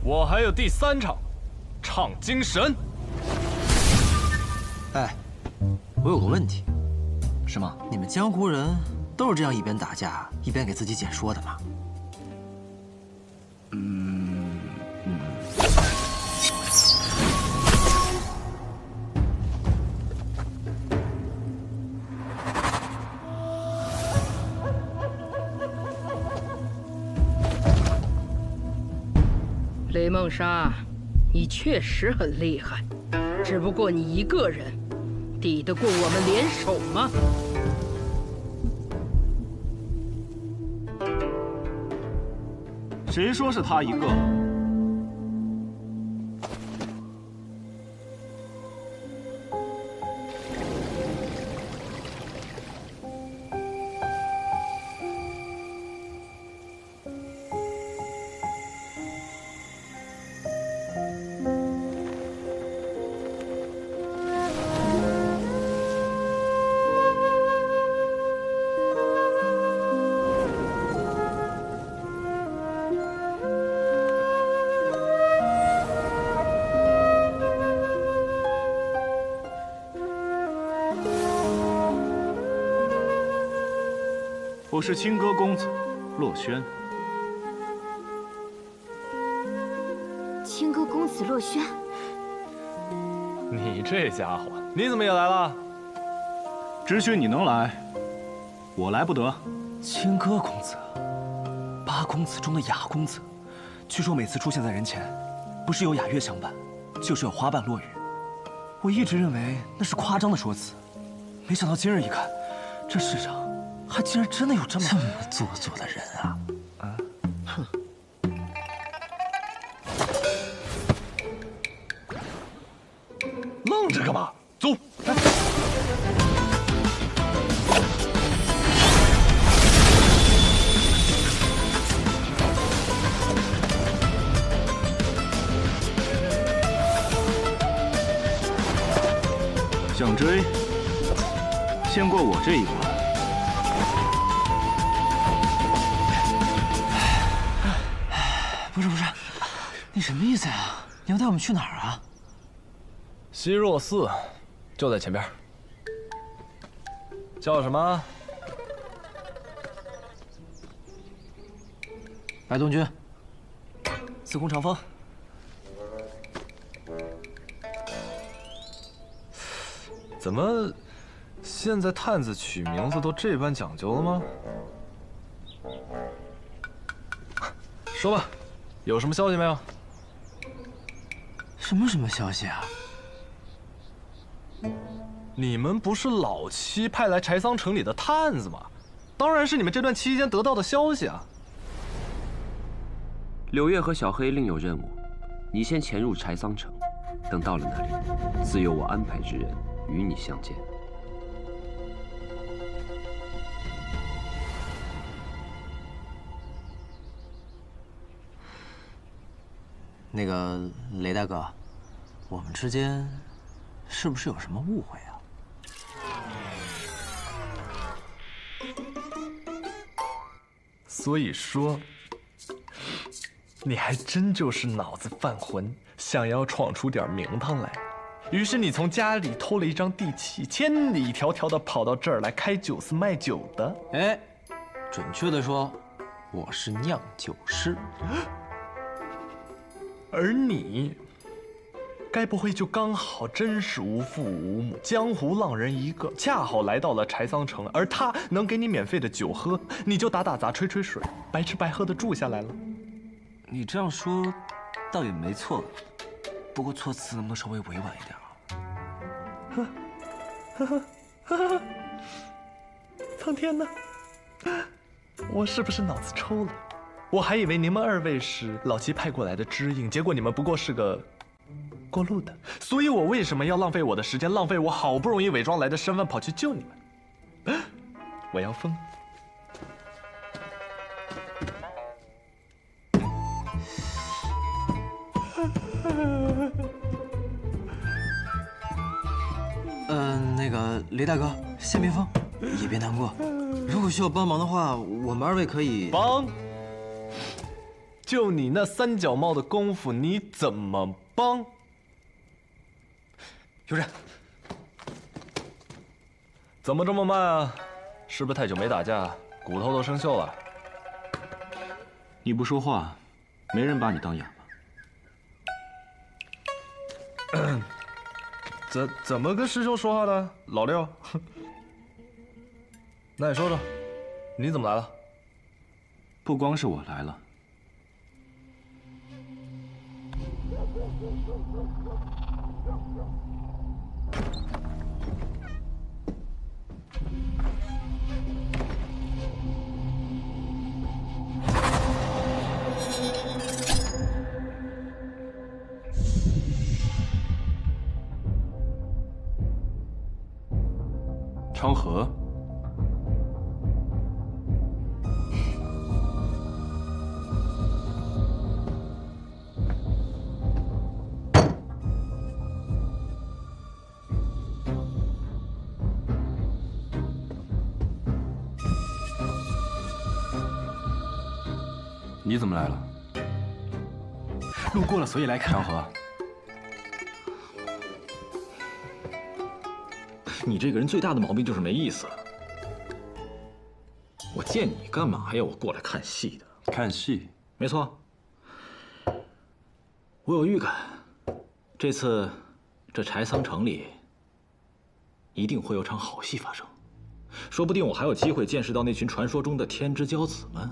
我还有第三场，唱精神。哎，我有个问题。什么？你们江湖人都是这样一边打架一边给自己解说的吗？雷梦莎，你确实很厉害，只不过你一个人，抵得过我们联手吗？谁说是他一个？我是清歌公子洛轩。清歌公子洛轩，你这家伙，你怎么也来了？只许你能来，我来不得。清歌公子，八公子中的雅公子，据说每次出现在人前，不是有雅乐相伴，就是有花瓣落雨。我一直认为那是夸张的说辞，没想到今日一看，这世上还竟然真的有这么做作的人啊！哼！着干嘛？走！来。想追，先过我这一关。不是，你什么意思呀？你要带我们去哪儿啊？西若寺，就在前边。叫什么？白东军。司空长风。怎么，现在探子取名字都这般讲究了吗？说吧，有什么消息没有？什么消息啊？你们不是老七派来柴桑城里的探子吗？当然是你们这段期间得到的消息啊。柳月和小黑另有任务，你先潜入柴桑城，等到了那里，自有我安排之人与你相见。那个雷大哥，我们之间是不是有什么误会啊？所以说，你还真就是脑子犯浑，想要闯出点名堂来。于是你从家里偷了一张地契，千里迢迢的跑到这儿来开酒肆卖酒的。哎，准确的说，我是酿酒师。而你，该不会就刚好真是无父无母，江湖浪人一个，恰好来到了柴桑城，而他能给你免费的酒喝，你就打打杂吹吹水，白吃白喝的住下来了？你这样说，倒也没错，不过措辞能不能稍微委婉一点啊？苍天呐，我是不是脑子抽了？我还以为你们二位是老七派过来的知应，结果你们不过是个过路的。所以我为什么要浪费我的时间，浪费我好不容易伪装来的身份跑去救你们？我要疯！那个雷大哥，先别疯，也别难过。如果需要帮忙的话，我们二位可以帮。就你那三脚猫的功夫，你怎么帮？有人。怎么这么慢啊？是不是太久没打架，骨头都生锈了？你不说话，没人把你当哑巴。怎么跟师兄说话的，老六？那你说说，你怎么来了？不光是我来了。昌河，你怎么来了？路过了，所以来看。昌河。你这个人最大的毛病就是没意思。我见你干嘛呀？我过来看戏的。看戏？没错。我有预感，这次这柴桑城里一定会有场好戏发生，说不定我还有机会见识到那群传说中的天之骄子们。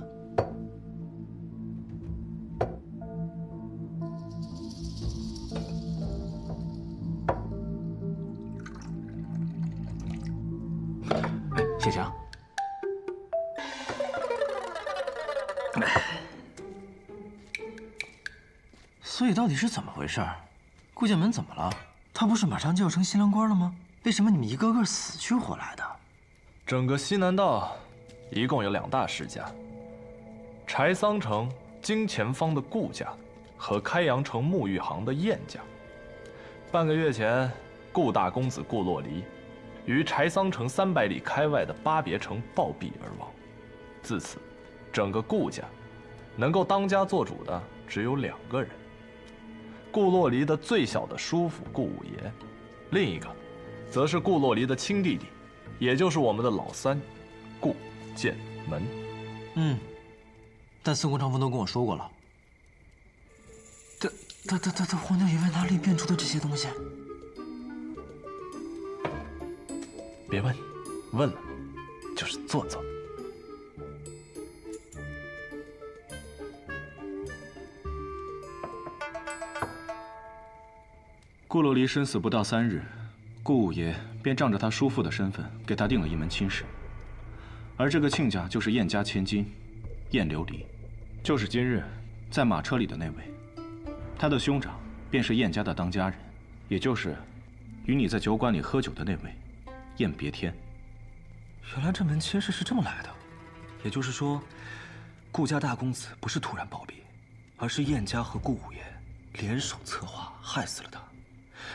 谢强，所以到底是怎么回事？顾剑门怎么了？他不是马上就要成新郎官了吗？为什么你们一个个死去活来的？整个西南道一共有2大世家：柴桑城京前方的顾家和开阳城沐浴行的晏家。半个月前，顾大公子顾洛离于柴桑城300里开外的巴别城暴毙而亡。自此，整个顾家能够当家做主的只有2个人：顾洛离的最小的叔父顾五爷，另一个则是顾洛离的亲弟弟，也就是我们的老三顾剑门。但司空长风都跟我说过了。他皇舅爷为哪里变出的这些东西？别问，问了就是做作。顾洛离身死不到3日，顾五爷便仗着他叔父的身份，给他定了一门亲事。而这个亲家就是晏家千金晏琉璃，就是今日在马车里的那位。他的兄长便是晏家的当家人，也就是与你在酒馆里喝酒的那位晏别天。原来这门亲事是这么来的，也就是说，顾家大公子不是突然暴毙，而是晏家和顾五爷联手策划害死了他，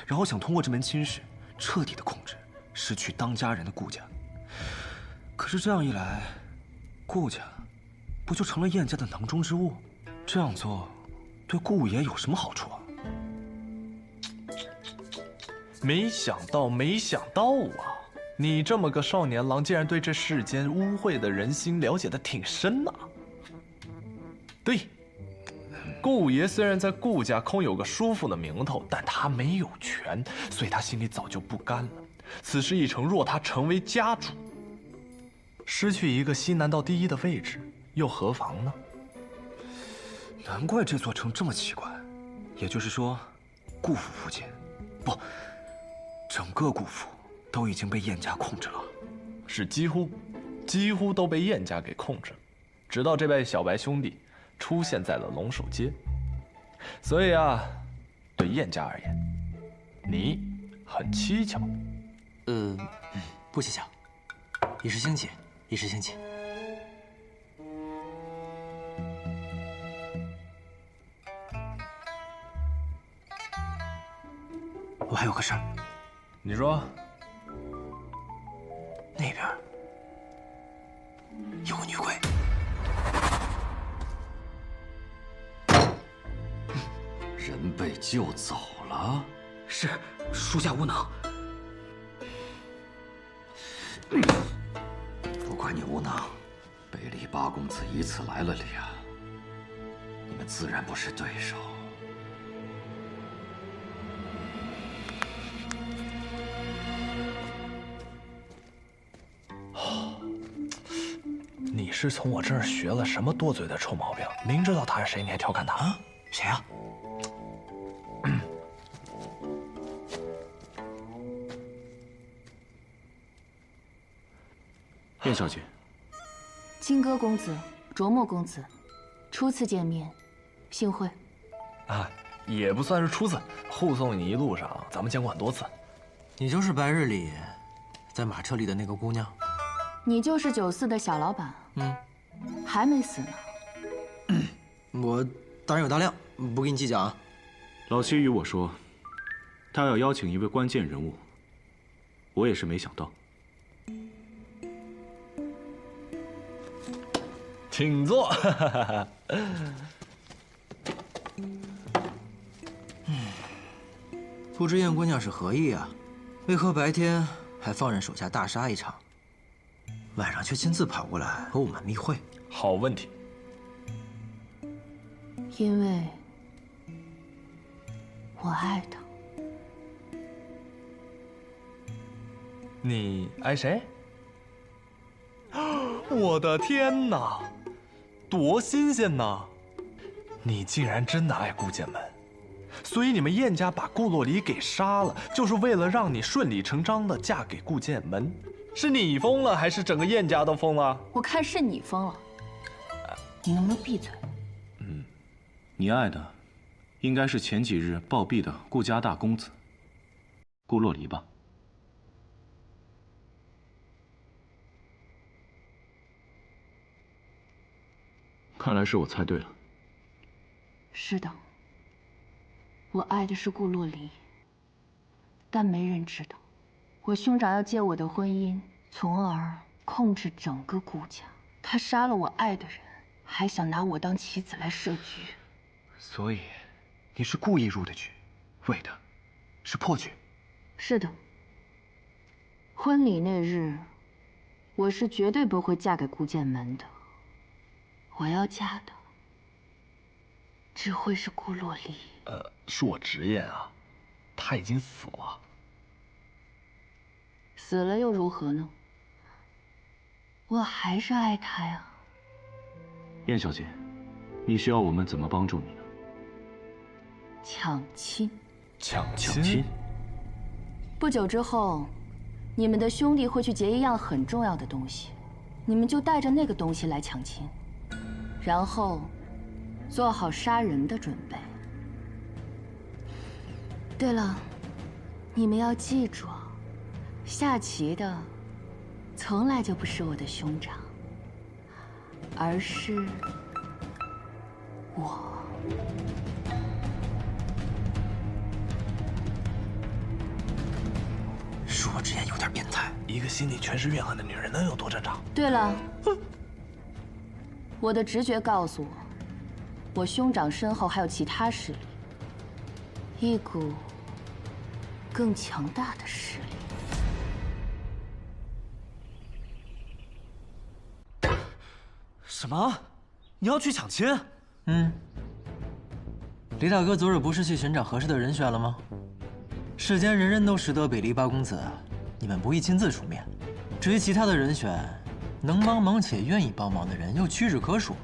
然后想通过这门亲事彻底的控制失去当家人的顾家。可是这样一来，顾家不就成了晏家的囊中之物？这样做对顾五爷有什么好处啊？没想到啊！你这么个少年郎，竟然对这世间污秽的人心了解的挺深呐。对，顾五爷虽然在顾家空有个叔父的名头，但他没有权，所以他心里早就不甘了。此事一成，若他成为家主，失去一个西南道第1的位置，又何妨呢？难怪这座城这么奇怪，也就是说，顾府附近，不，整个顾府都已经被晏家控制了。是几乎都被晏家给控制了，直到这位小白兄弟出现在了龙首街。所以啊，对晏家而言，你很蹊跷。不蹊跷，一时兴起，一时兴起。我还有个事儿。你说。那边有个女鬼。人被救走了。是，属下无能。不怪你无能，北离八公子一次来了2，你们自然不是对手。你是从我这儿学了什么多嘴的臭毛病？明知道他是谁，你还调侃他啊？谁呀？晏小姐，金戈公子、卓墨公子，初次见面，幸会。啊，也不算是初次，护送你一路上，咱们见过很多次。你就是白日里在马车里的那个姑娘？你就是酒肆的小老板？还没死呢。我大人有大量，不跟你计较啊。老七与我说，他要邀请一位关键人物，我也是没想到。请坐。不知晏姑娘是何意啊？为何白天还放任手下大杀一场，晚上却亲自跑过来和我们密会？好问题。因为我爱他。你爱谁？我的天哪，多新鲜呐！你竟然真的爱顾剑门，所以你们晏家把顾洛离给杀了，就是为了让你顺理成章的嫁给顾剑门。是你疯了，还是整个晏家都疯了？我看是你疯了。你能不能闭嘴？你爱的应该是前几日暴毙的顾家大公子。顾洛离吧。看来是我猜对了。是的，我爱的是顾洛离，但没人知道，我兄长要借我的婚姻，从而控制整个顾家。他杀了我爱的人，还想拿我当棋子来设局。所以，你是故意入的局，为的是破局。是的。婚礼那日，我是绝对不会嫁给顾剑门的。我要嫁的，只会是顾洛离。恕我直言啊，他已经死了。死了又如何呢？我还是爱他呀。燕小姐，你需要我们怎么帮助你呢？抢亲。抢亲？不久之后，你们的兄弟会去劫一样很重要的东西，你们就带着那个东西来抢亲，然后做好杀人的准备。对了，你们要记住，下棋的从来就不是我的兄长，而是我。恕我直言，有点变态。一个心里全是怨恨的女人能有多正常？对了，我的直觉告诉我，我兄长身后还有其他势力，一股更强大的势力。什么？你要去抢亲？嗯。李大哥昨日不是去寻找合适的人选了吗？世间人人都识得北篱八公子，你们不宜亲自出面。至于其他的人选，能帮忙且愿意帮忙的人又屈指可数。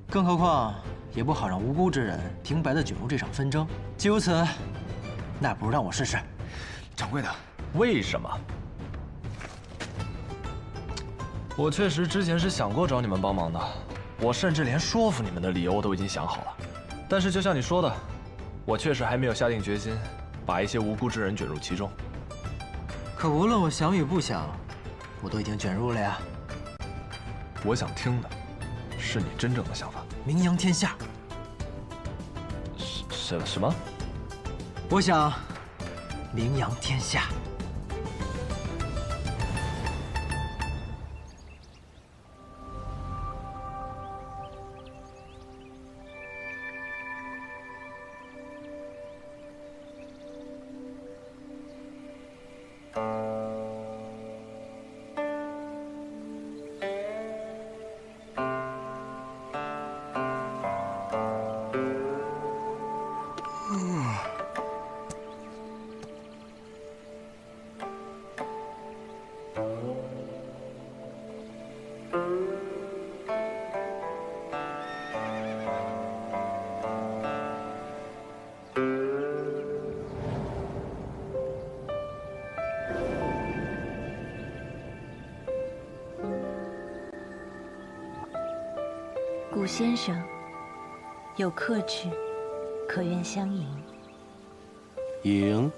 更何况，也不好让无辜之人平白的卷入这场纷争。既如此，那不如让我试试。掌柜的，为什么？我确实之前是想过找你们帮忙的，我甚至连说服你们的理由我都已经想好了。但是就像你说的，我确实还没有下定决心把一些无辜之人卷入其中。可无论我想与不想，我都已经卷入了呀。我想听的是你真正的想法。名扬天下。什么？我想名扬天下。顾先生，有客至，可愿相迎？迎。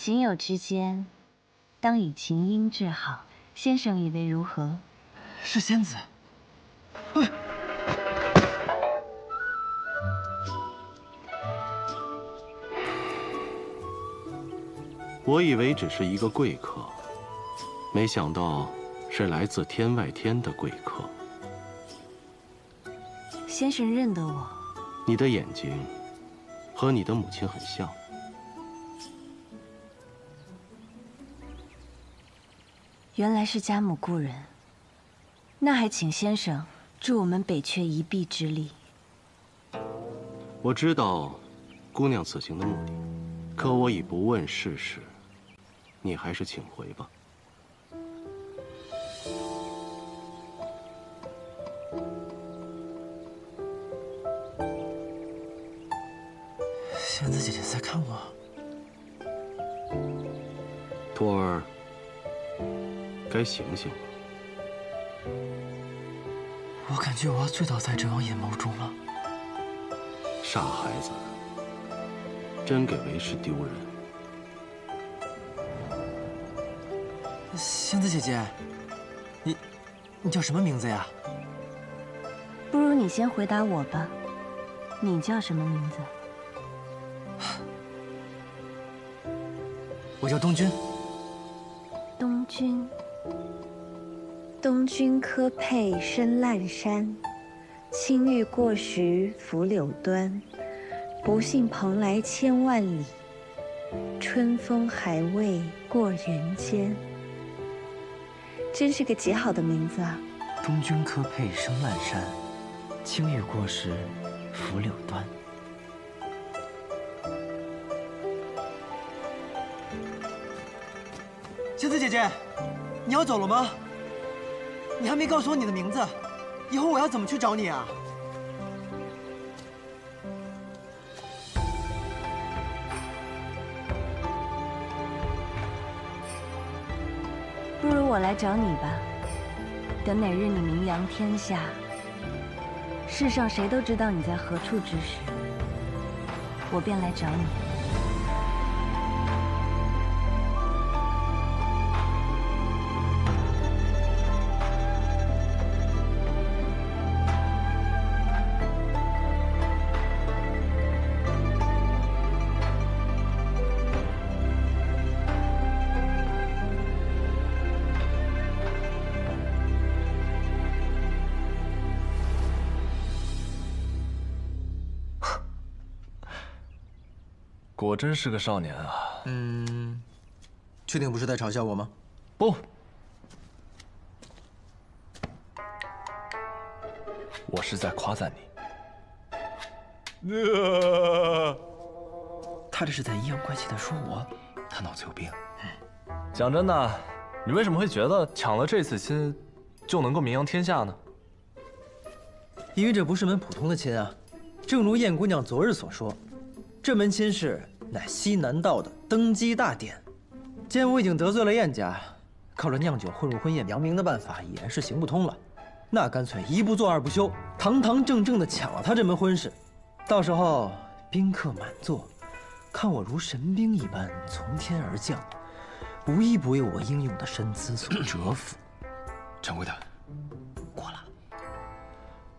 亲友之间，当以琴音治好，先生以为如何？是仙子。我以为只是一个贵客，没想到是来自天外天的贵客。先生认得我？你的眼睛和你的母亲很像。原来是家母故人，那还请先生助我们北阙一臂之力。我知道姑娘此行的目的，可我已不问世事，你还是请回吧。仙子姐姐在看我。托儿，该醒醒了。我感觉我要醉倒在这王眼眸中了。傻孩子，真给为师丢人。仙子姐姐，你叫什么名字呀？不如你先回答我吧，你叫什么名字？我叫东君。东君。东君柯佩深烂山，青玉过时拂柳端。不信蓬莱千万里，春风还未过人间。真是个极好的名字啊！东君柯佩深烂山，青玉过时拂柳端。仙子姐姐，你要走了吗？你还没告诉我你的名字，以后我要怎么去找你啊？不如我来找你吧。等哪日你名扬天下，世上谁都知道你在何处之时，我便来找你。果真是个少年啊！确定不是在嘲笑我吗？不，我是在夸赞你。他这是在阴阳怪气的说我，他脑子有病。讲真的，你为什么会觉得抢了这次亲就能够名扬天下呢？因为这不是门普通的亲啊，正如燕姑娘昨日所说，这门亲事乃西南道的登基大典。既然我已经得罪了燕家，靠着酿酒混入婚宴扬名的办法已然是行不通了，那干脆一不做二不休，堂堂正正的抢了他这门婚事。到时候宾客满座，看我如神兵一般从天而降，无一不为我英勇的身姿所折服。掌柜的，过了。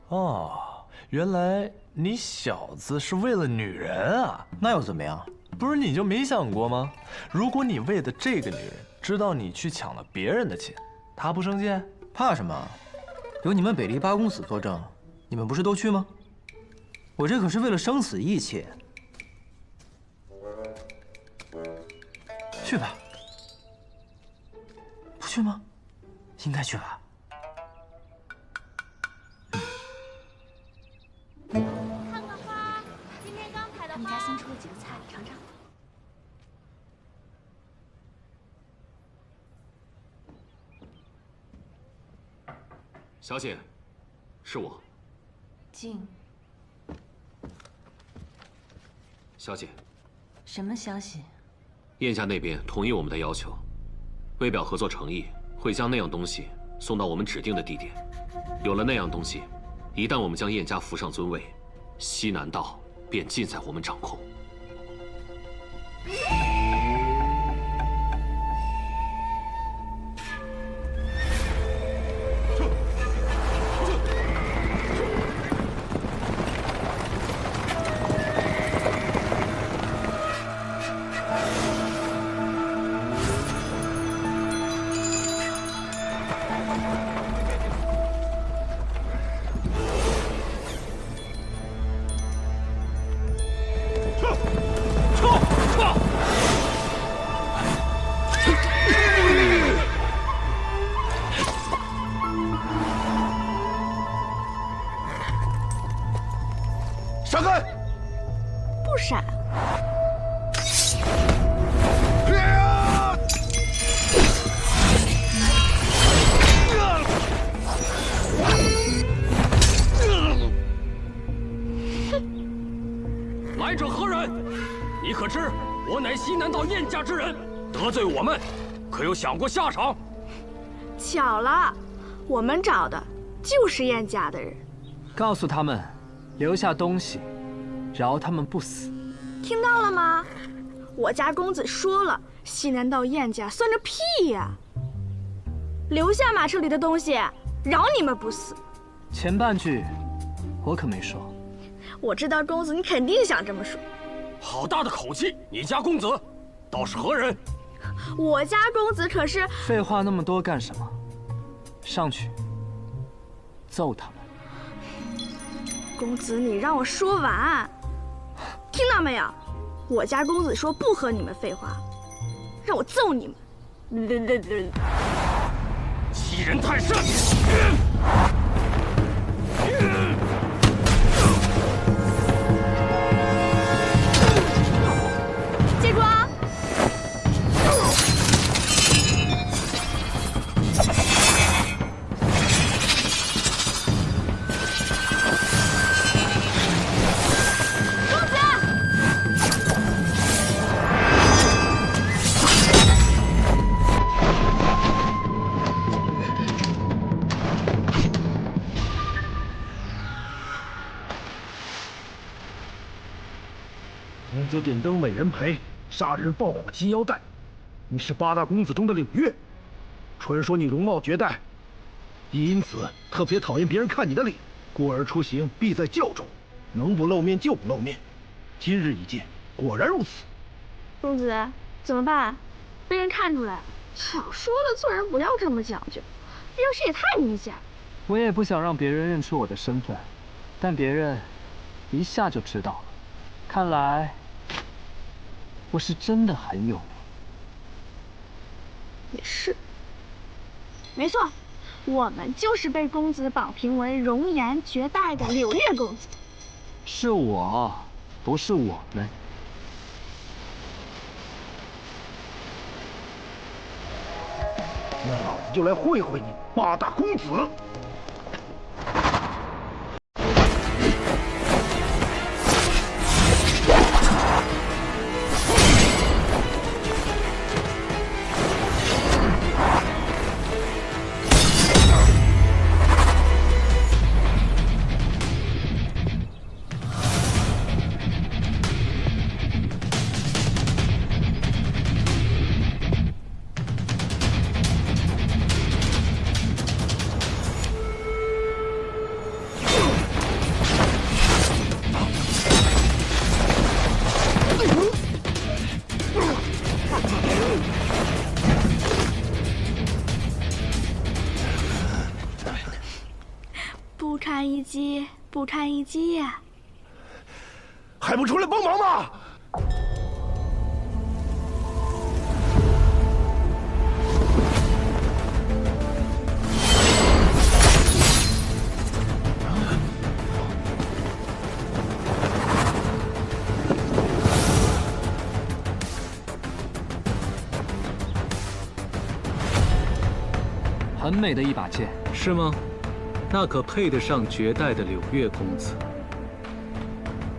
哦，原来你小子是为了女人啊？那又怎么样？不是你就没想过吗？如果你为的这个女人知道你去抢了别人的亲，她不生气？怕什么？有你们北篱八公子作证，你们不是都去吗？我这可是为了生死义气。去吧。不去吗？应该去吧。看看花，今天刚采的花。我们家新出了几个菜，尝尝。小姐，是我。静。小姐，什么消息？燕家那边同意我们的要求，为表合作诚意，会将那样东西送到我们指定的地点。有了那样东西，一旦我们将燕家扶上尊位，西南道便尽在我们掌控。南道燕家之人，得罪我们，可有想过下场？巧了，我们找的就是燕家的人。告诉他们，留下东西，饶他们不死。听到了吗？我家公子说了，西南道燕家算个屁呀！留下马车里的东西，饶你们不死。前半句，我可没说。我知道公子你肯定想这么说。好大的口气！你家公子倒是何人？我家公子可是……废话那么多干什么？上去揍他们！公子，你让我说完，听到没有？我家公子说不和你们废话，让我揍你们！欺人太甚！接住啊！公子点灯美人陪，杀人放火金腰带。你是八大公子中的柳月，传说你容貌绝代，因此特别讨厌别人看你的脸，故而出行必在轿中，能不露面就不露面。今日一见，果然如此。公子，怎么办？被人看出来了。早说了，做人不要这么讲究，要是也太明显。我也不想让别人认出我的身份，但别人一下就知道了。看来我是真的很有名。也是，没错，我们就是被公子榜评为容颜绝代的柳月公子。是我，不是我们。那老子就来会会你八大公子。不堪一击，不堪一击呀！还不出来帮忙吗？很美的一把剑，是吗？那可配得上绝代的柳月公子。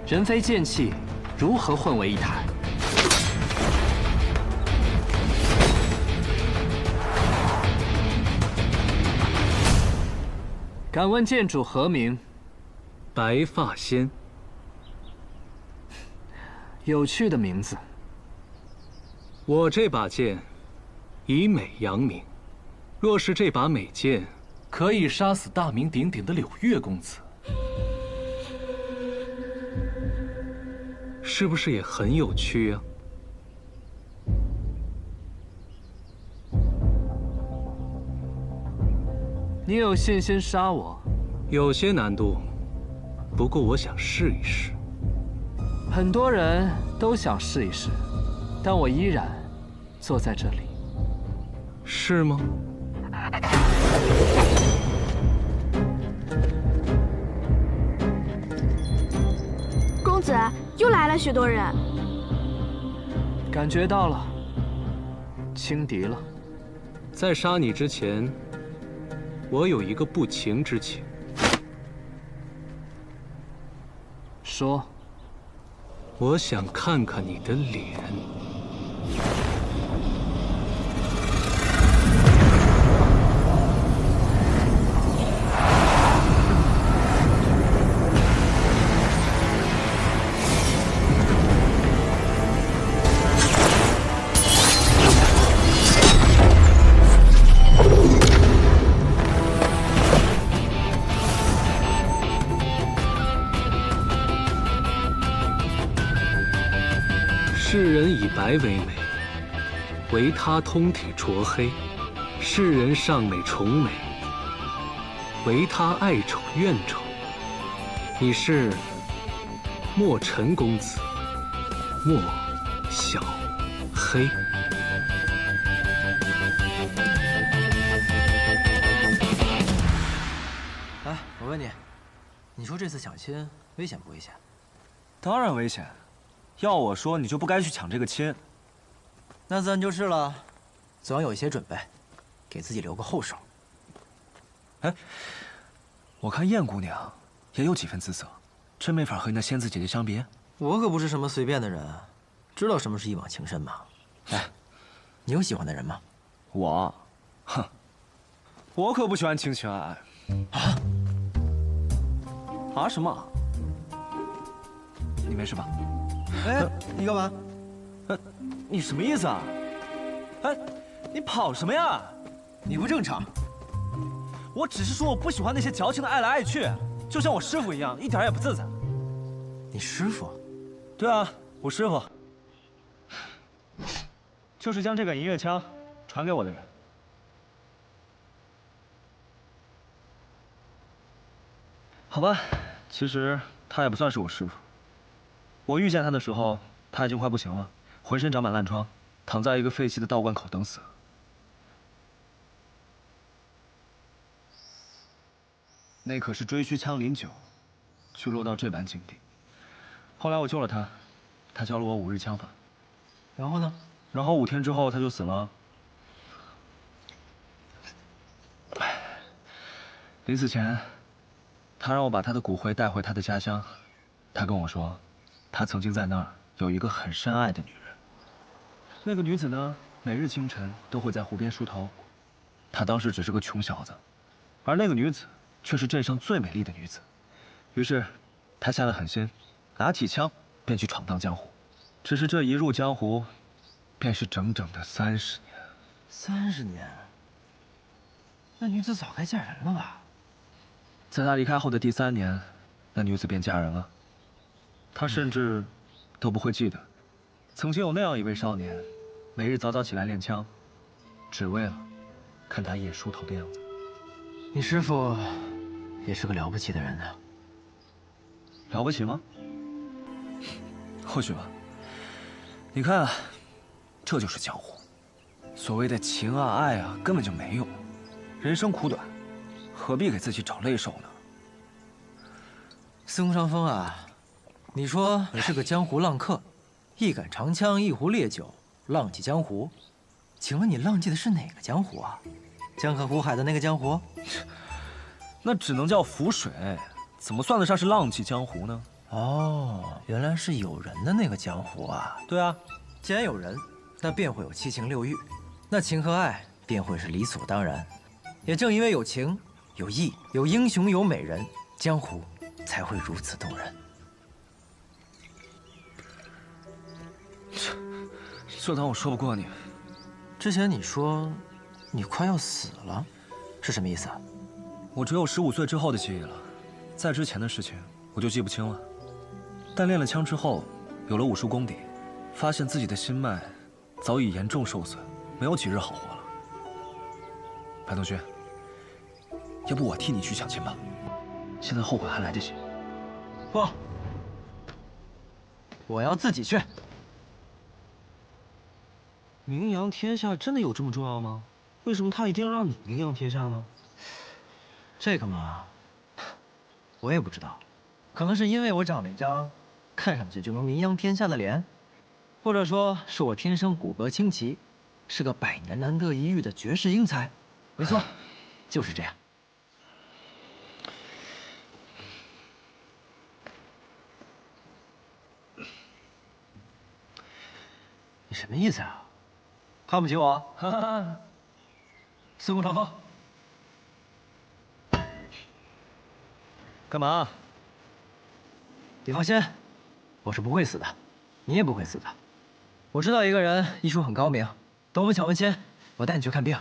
人非剑气，如何混为一谈？敢问剑主何名？白发仙。有趣的名字。我这把剑以美扬名，若是这把美剑可以杀死大名鼎鼎的柳月公子，是不是也很有趣啊？你有信心杀我？有些难度，不过我想试一试。很多人都想试一试，但我依然坐在这里。是吗？公子，又来了许多人。感觉到了，轻敌了。在杀你之前，我有一个不情之请。说。我想看看你的脸。白为美，唯他通体浊黑，世人尚美宠美，唯他爱丑怨丑。你是莫尘公子，莫小黑。哎，我问你，你说这次抢亲危险不危险？当然危险。要我说，你就不该去抢这个亲。那自然就是了，总要有一些准备，给自己留个后手。哎，我看燕姑娘也有几分姿色，真没法和你那仙子姐姐相比。我可不是什么随便的人，知道什么是一往情深吗？哎，你有喜欢的人吗？我，哼，我可不喜欢情情爱爱。啊什么？你没事吧？哎，你干嘛？你什么意思啊？哎，你跑什么呀？你不正常。我只是说我不喜欢那些矫情的爱来爱去，就像我师傅一样，一点也不自在。你师傅？对啊，我师傅，就是将这个银月枪传给我的人。好吧，其实他也不算是我师傅。我遇见他的时候，他已经快不行了，浑身长满烂疮，躺在一个废弃的道观口等死。那可是追虚枪林9，却落到这般境地。后来我救了他，他教了我5日枪法。然后呢？然后5天之后他就死了。临死前，他让我把他的骨灰带回他的家乡。他跟我说，他曾经在那儿有一个很深爱的女人。那个女子呢，每日清晨都会在湖边梳头。他当时只是个穷小子，而那个女子却是镇上最美丽的女子。于是，他下了狠心，拿起枪便去闯荡江湖。只是这一入江湖，便是整整的30年。30年？那女子早该嫁人了吧？在他离开后的第3年，那女子便嫁人了。他甚至都不会记得，曾经有那样一位少年，每日早早起来练枪，只为了看他夜梳头的样子。你师傅也是个了不起的人呢。了不起吗？或许吧。你看啊，这就是江湖。所谓的情啊、爱啊，根本就没有。人生苦短，何必给自己找累受呢？司空长风啊，你说你是个江湖浪客，一杆长枪，一壶烈酒，浪迹江湖。请问你浪迹的是哪个江湖啊？江河湖海的那个江湖？那只能叫浮水，怎么算得上是浪迹江湖呢？哦，原来是有人的那个江湖啊。对啊，既然有人，那便会有7情6欲，那情和爱便会是理所当然。也正因为有情、有义、有英雄、有美人，江湖才会如此动人。就当我说不过你。之前你说你快要死了，是什么意思啊？我只有15岁之后的记忆了，在之前的事情我就记不清了。但练了枪之后，有了武术功底，发现自己的心脉早已严重受损，没有几日好活了。白同学，要不我替你去抢亲吧？现在后悔还来得及。不，我要自己去。名扬天下真的有这么重要吗？为什么他一定要让你名扬天下呢？这个嘛，我也不知道，可能是因为我长了一张看上去就能名扬天下的脸，或者说是我天生骨骼清奇，是个100年难得一遇的绝世英才。没错，就是这样。你什么意思啊？看不起我？哈哈哈！司空长风，干嘛？你放心，我是不会死的，你也不会死的。我知道一个人医术很高明，等我们抢完亲，我带你去看病。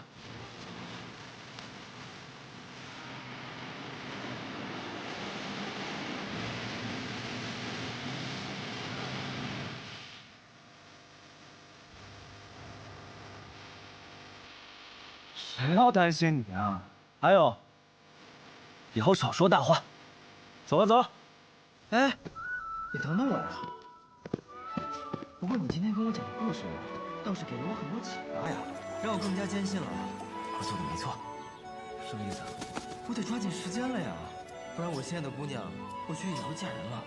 不要担心你啊。还有，以后少说大话。走了走了。哎，你等等我呀。不过你今天跟我讲的故事，倒是给了我很多启发呀，让我更加坚信了我做的没错。什么意思啊？我得抓紧时间了呀，不然我心爱的姑娘或许也要嫁人了。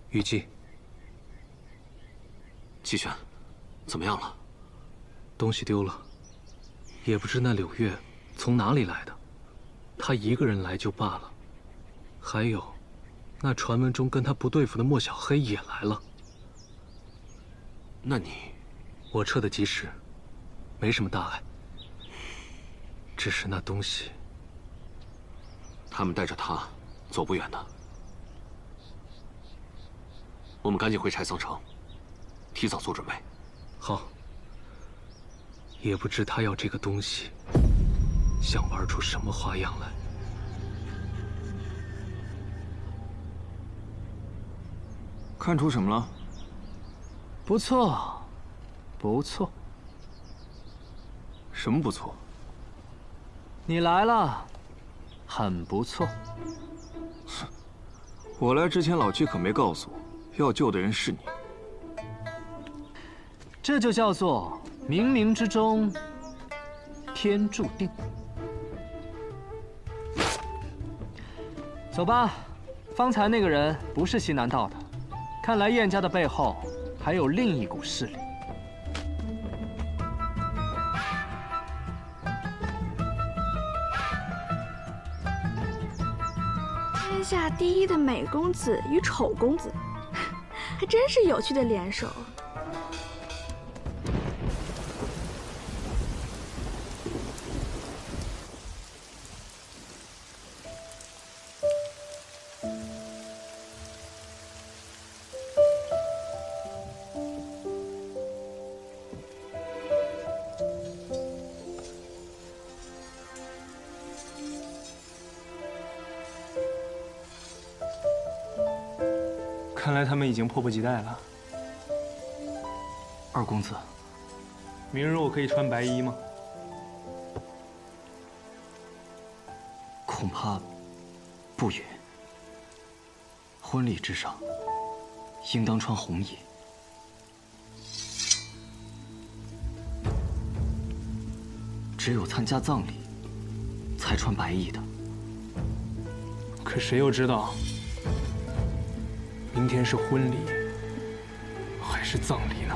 雨姬，季轩，怎么样了？东西丢了，也不知那柳月从哪里来的。他一个人来就罢了，还有，那传闻中跟他不对付的莫小黑也来了。那你，我撤得及时，没什么大碍。只是那东西，他们带着他走不远的。我们赶紧回柴桑城，提早做准备。好。也不知他要这个东西，想玩出什么花样来。看出什么了？不错，不错。什么不错？你来了，很不错。我来之前，老七可没告诉我，要救的人是你。这就叫做冥冥之中，天注定。走吧，方才那个人不是西南道的，看来燕家的背后还有另一股势力。天下第一的美公子与丑公子，还真是有趣的联手。看来他们已经迫不及待了。二公子，明日我可以穿白衣吗？恐怕不允。婚礼之上，应当穿红衣。只有参加葬礼，才穿白衣的。可谁又知道，明天是婚礼还是葬礼呢？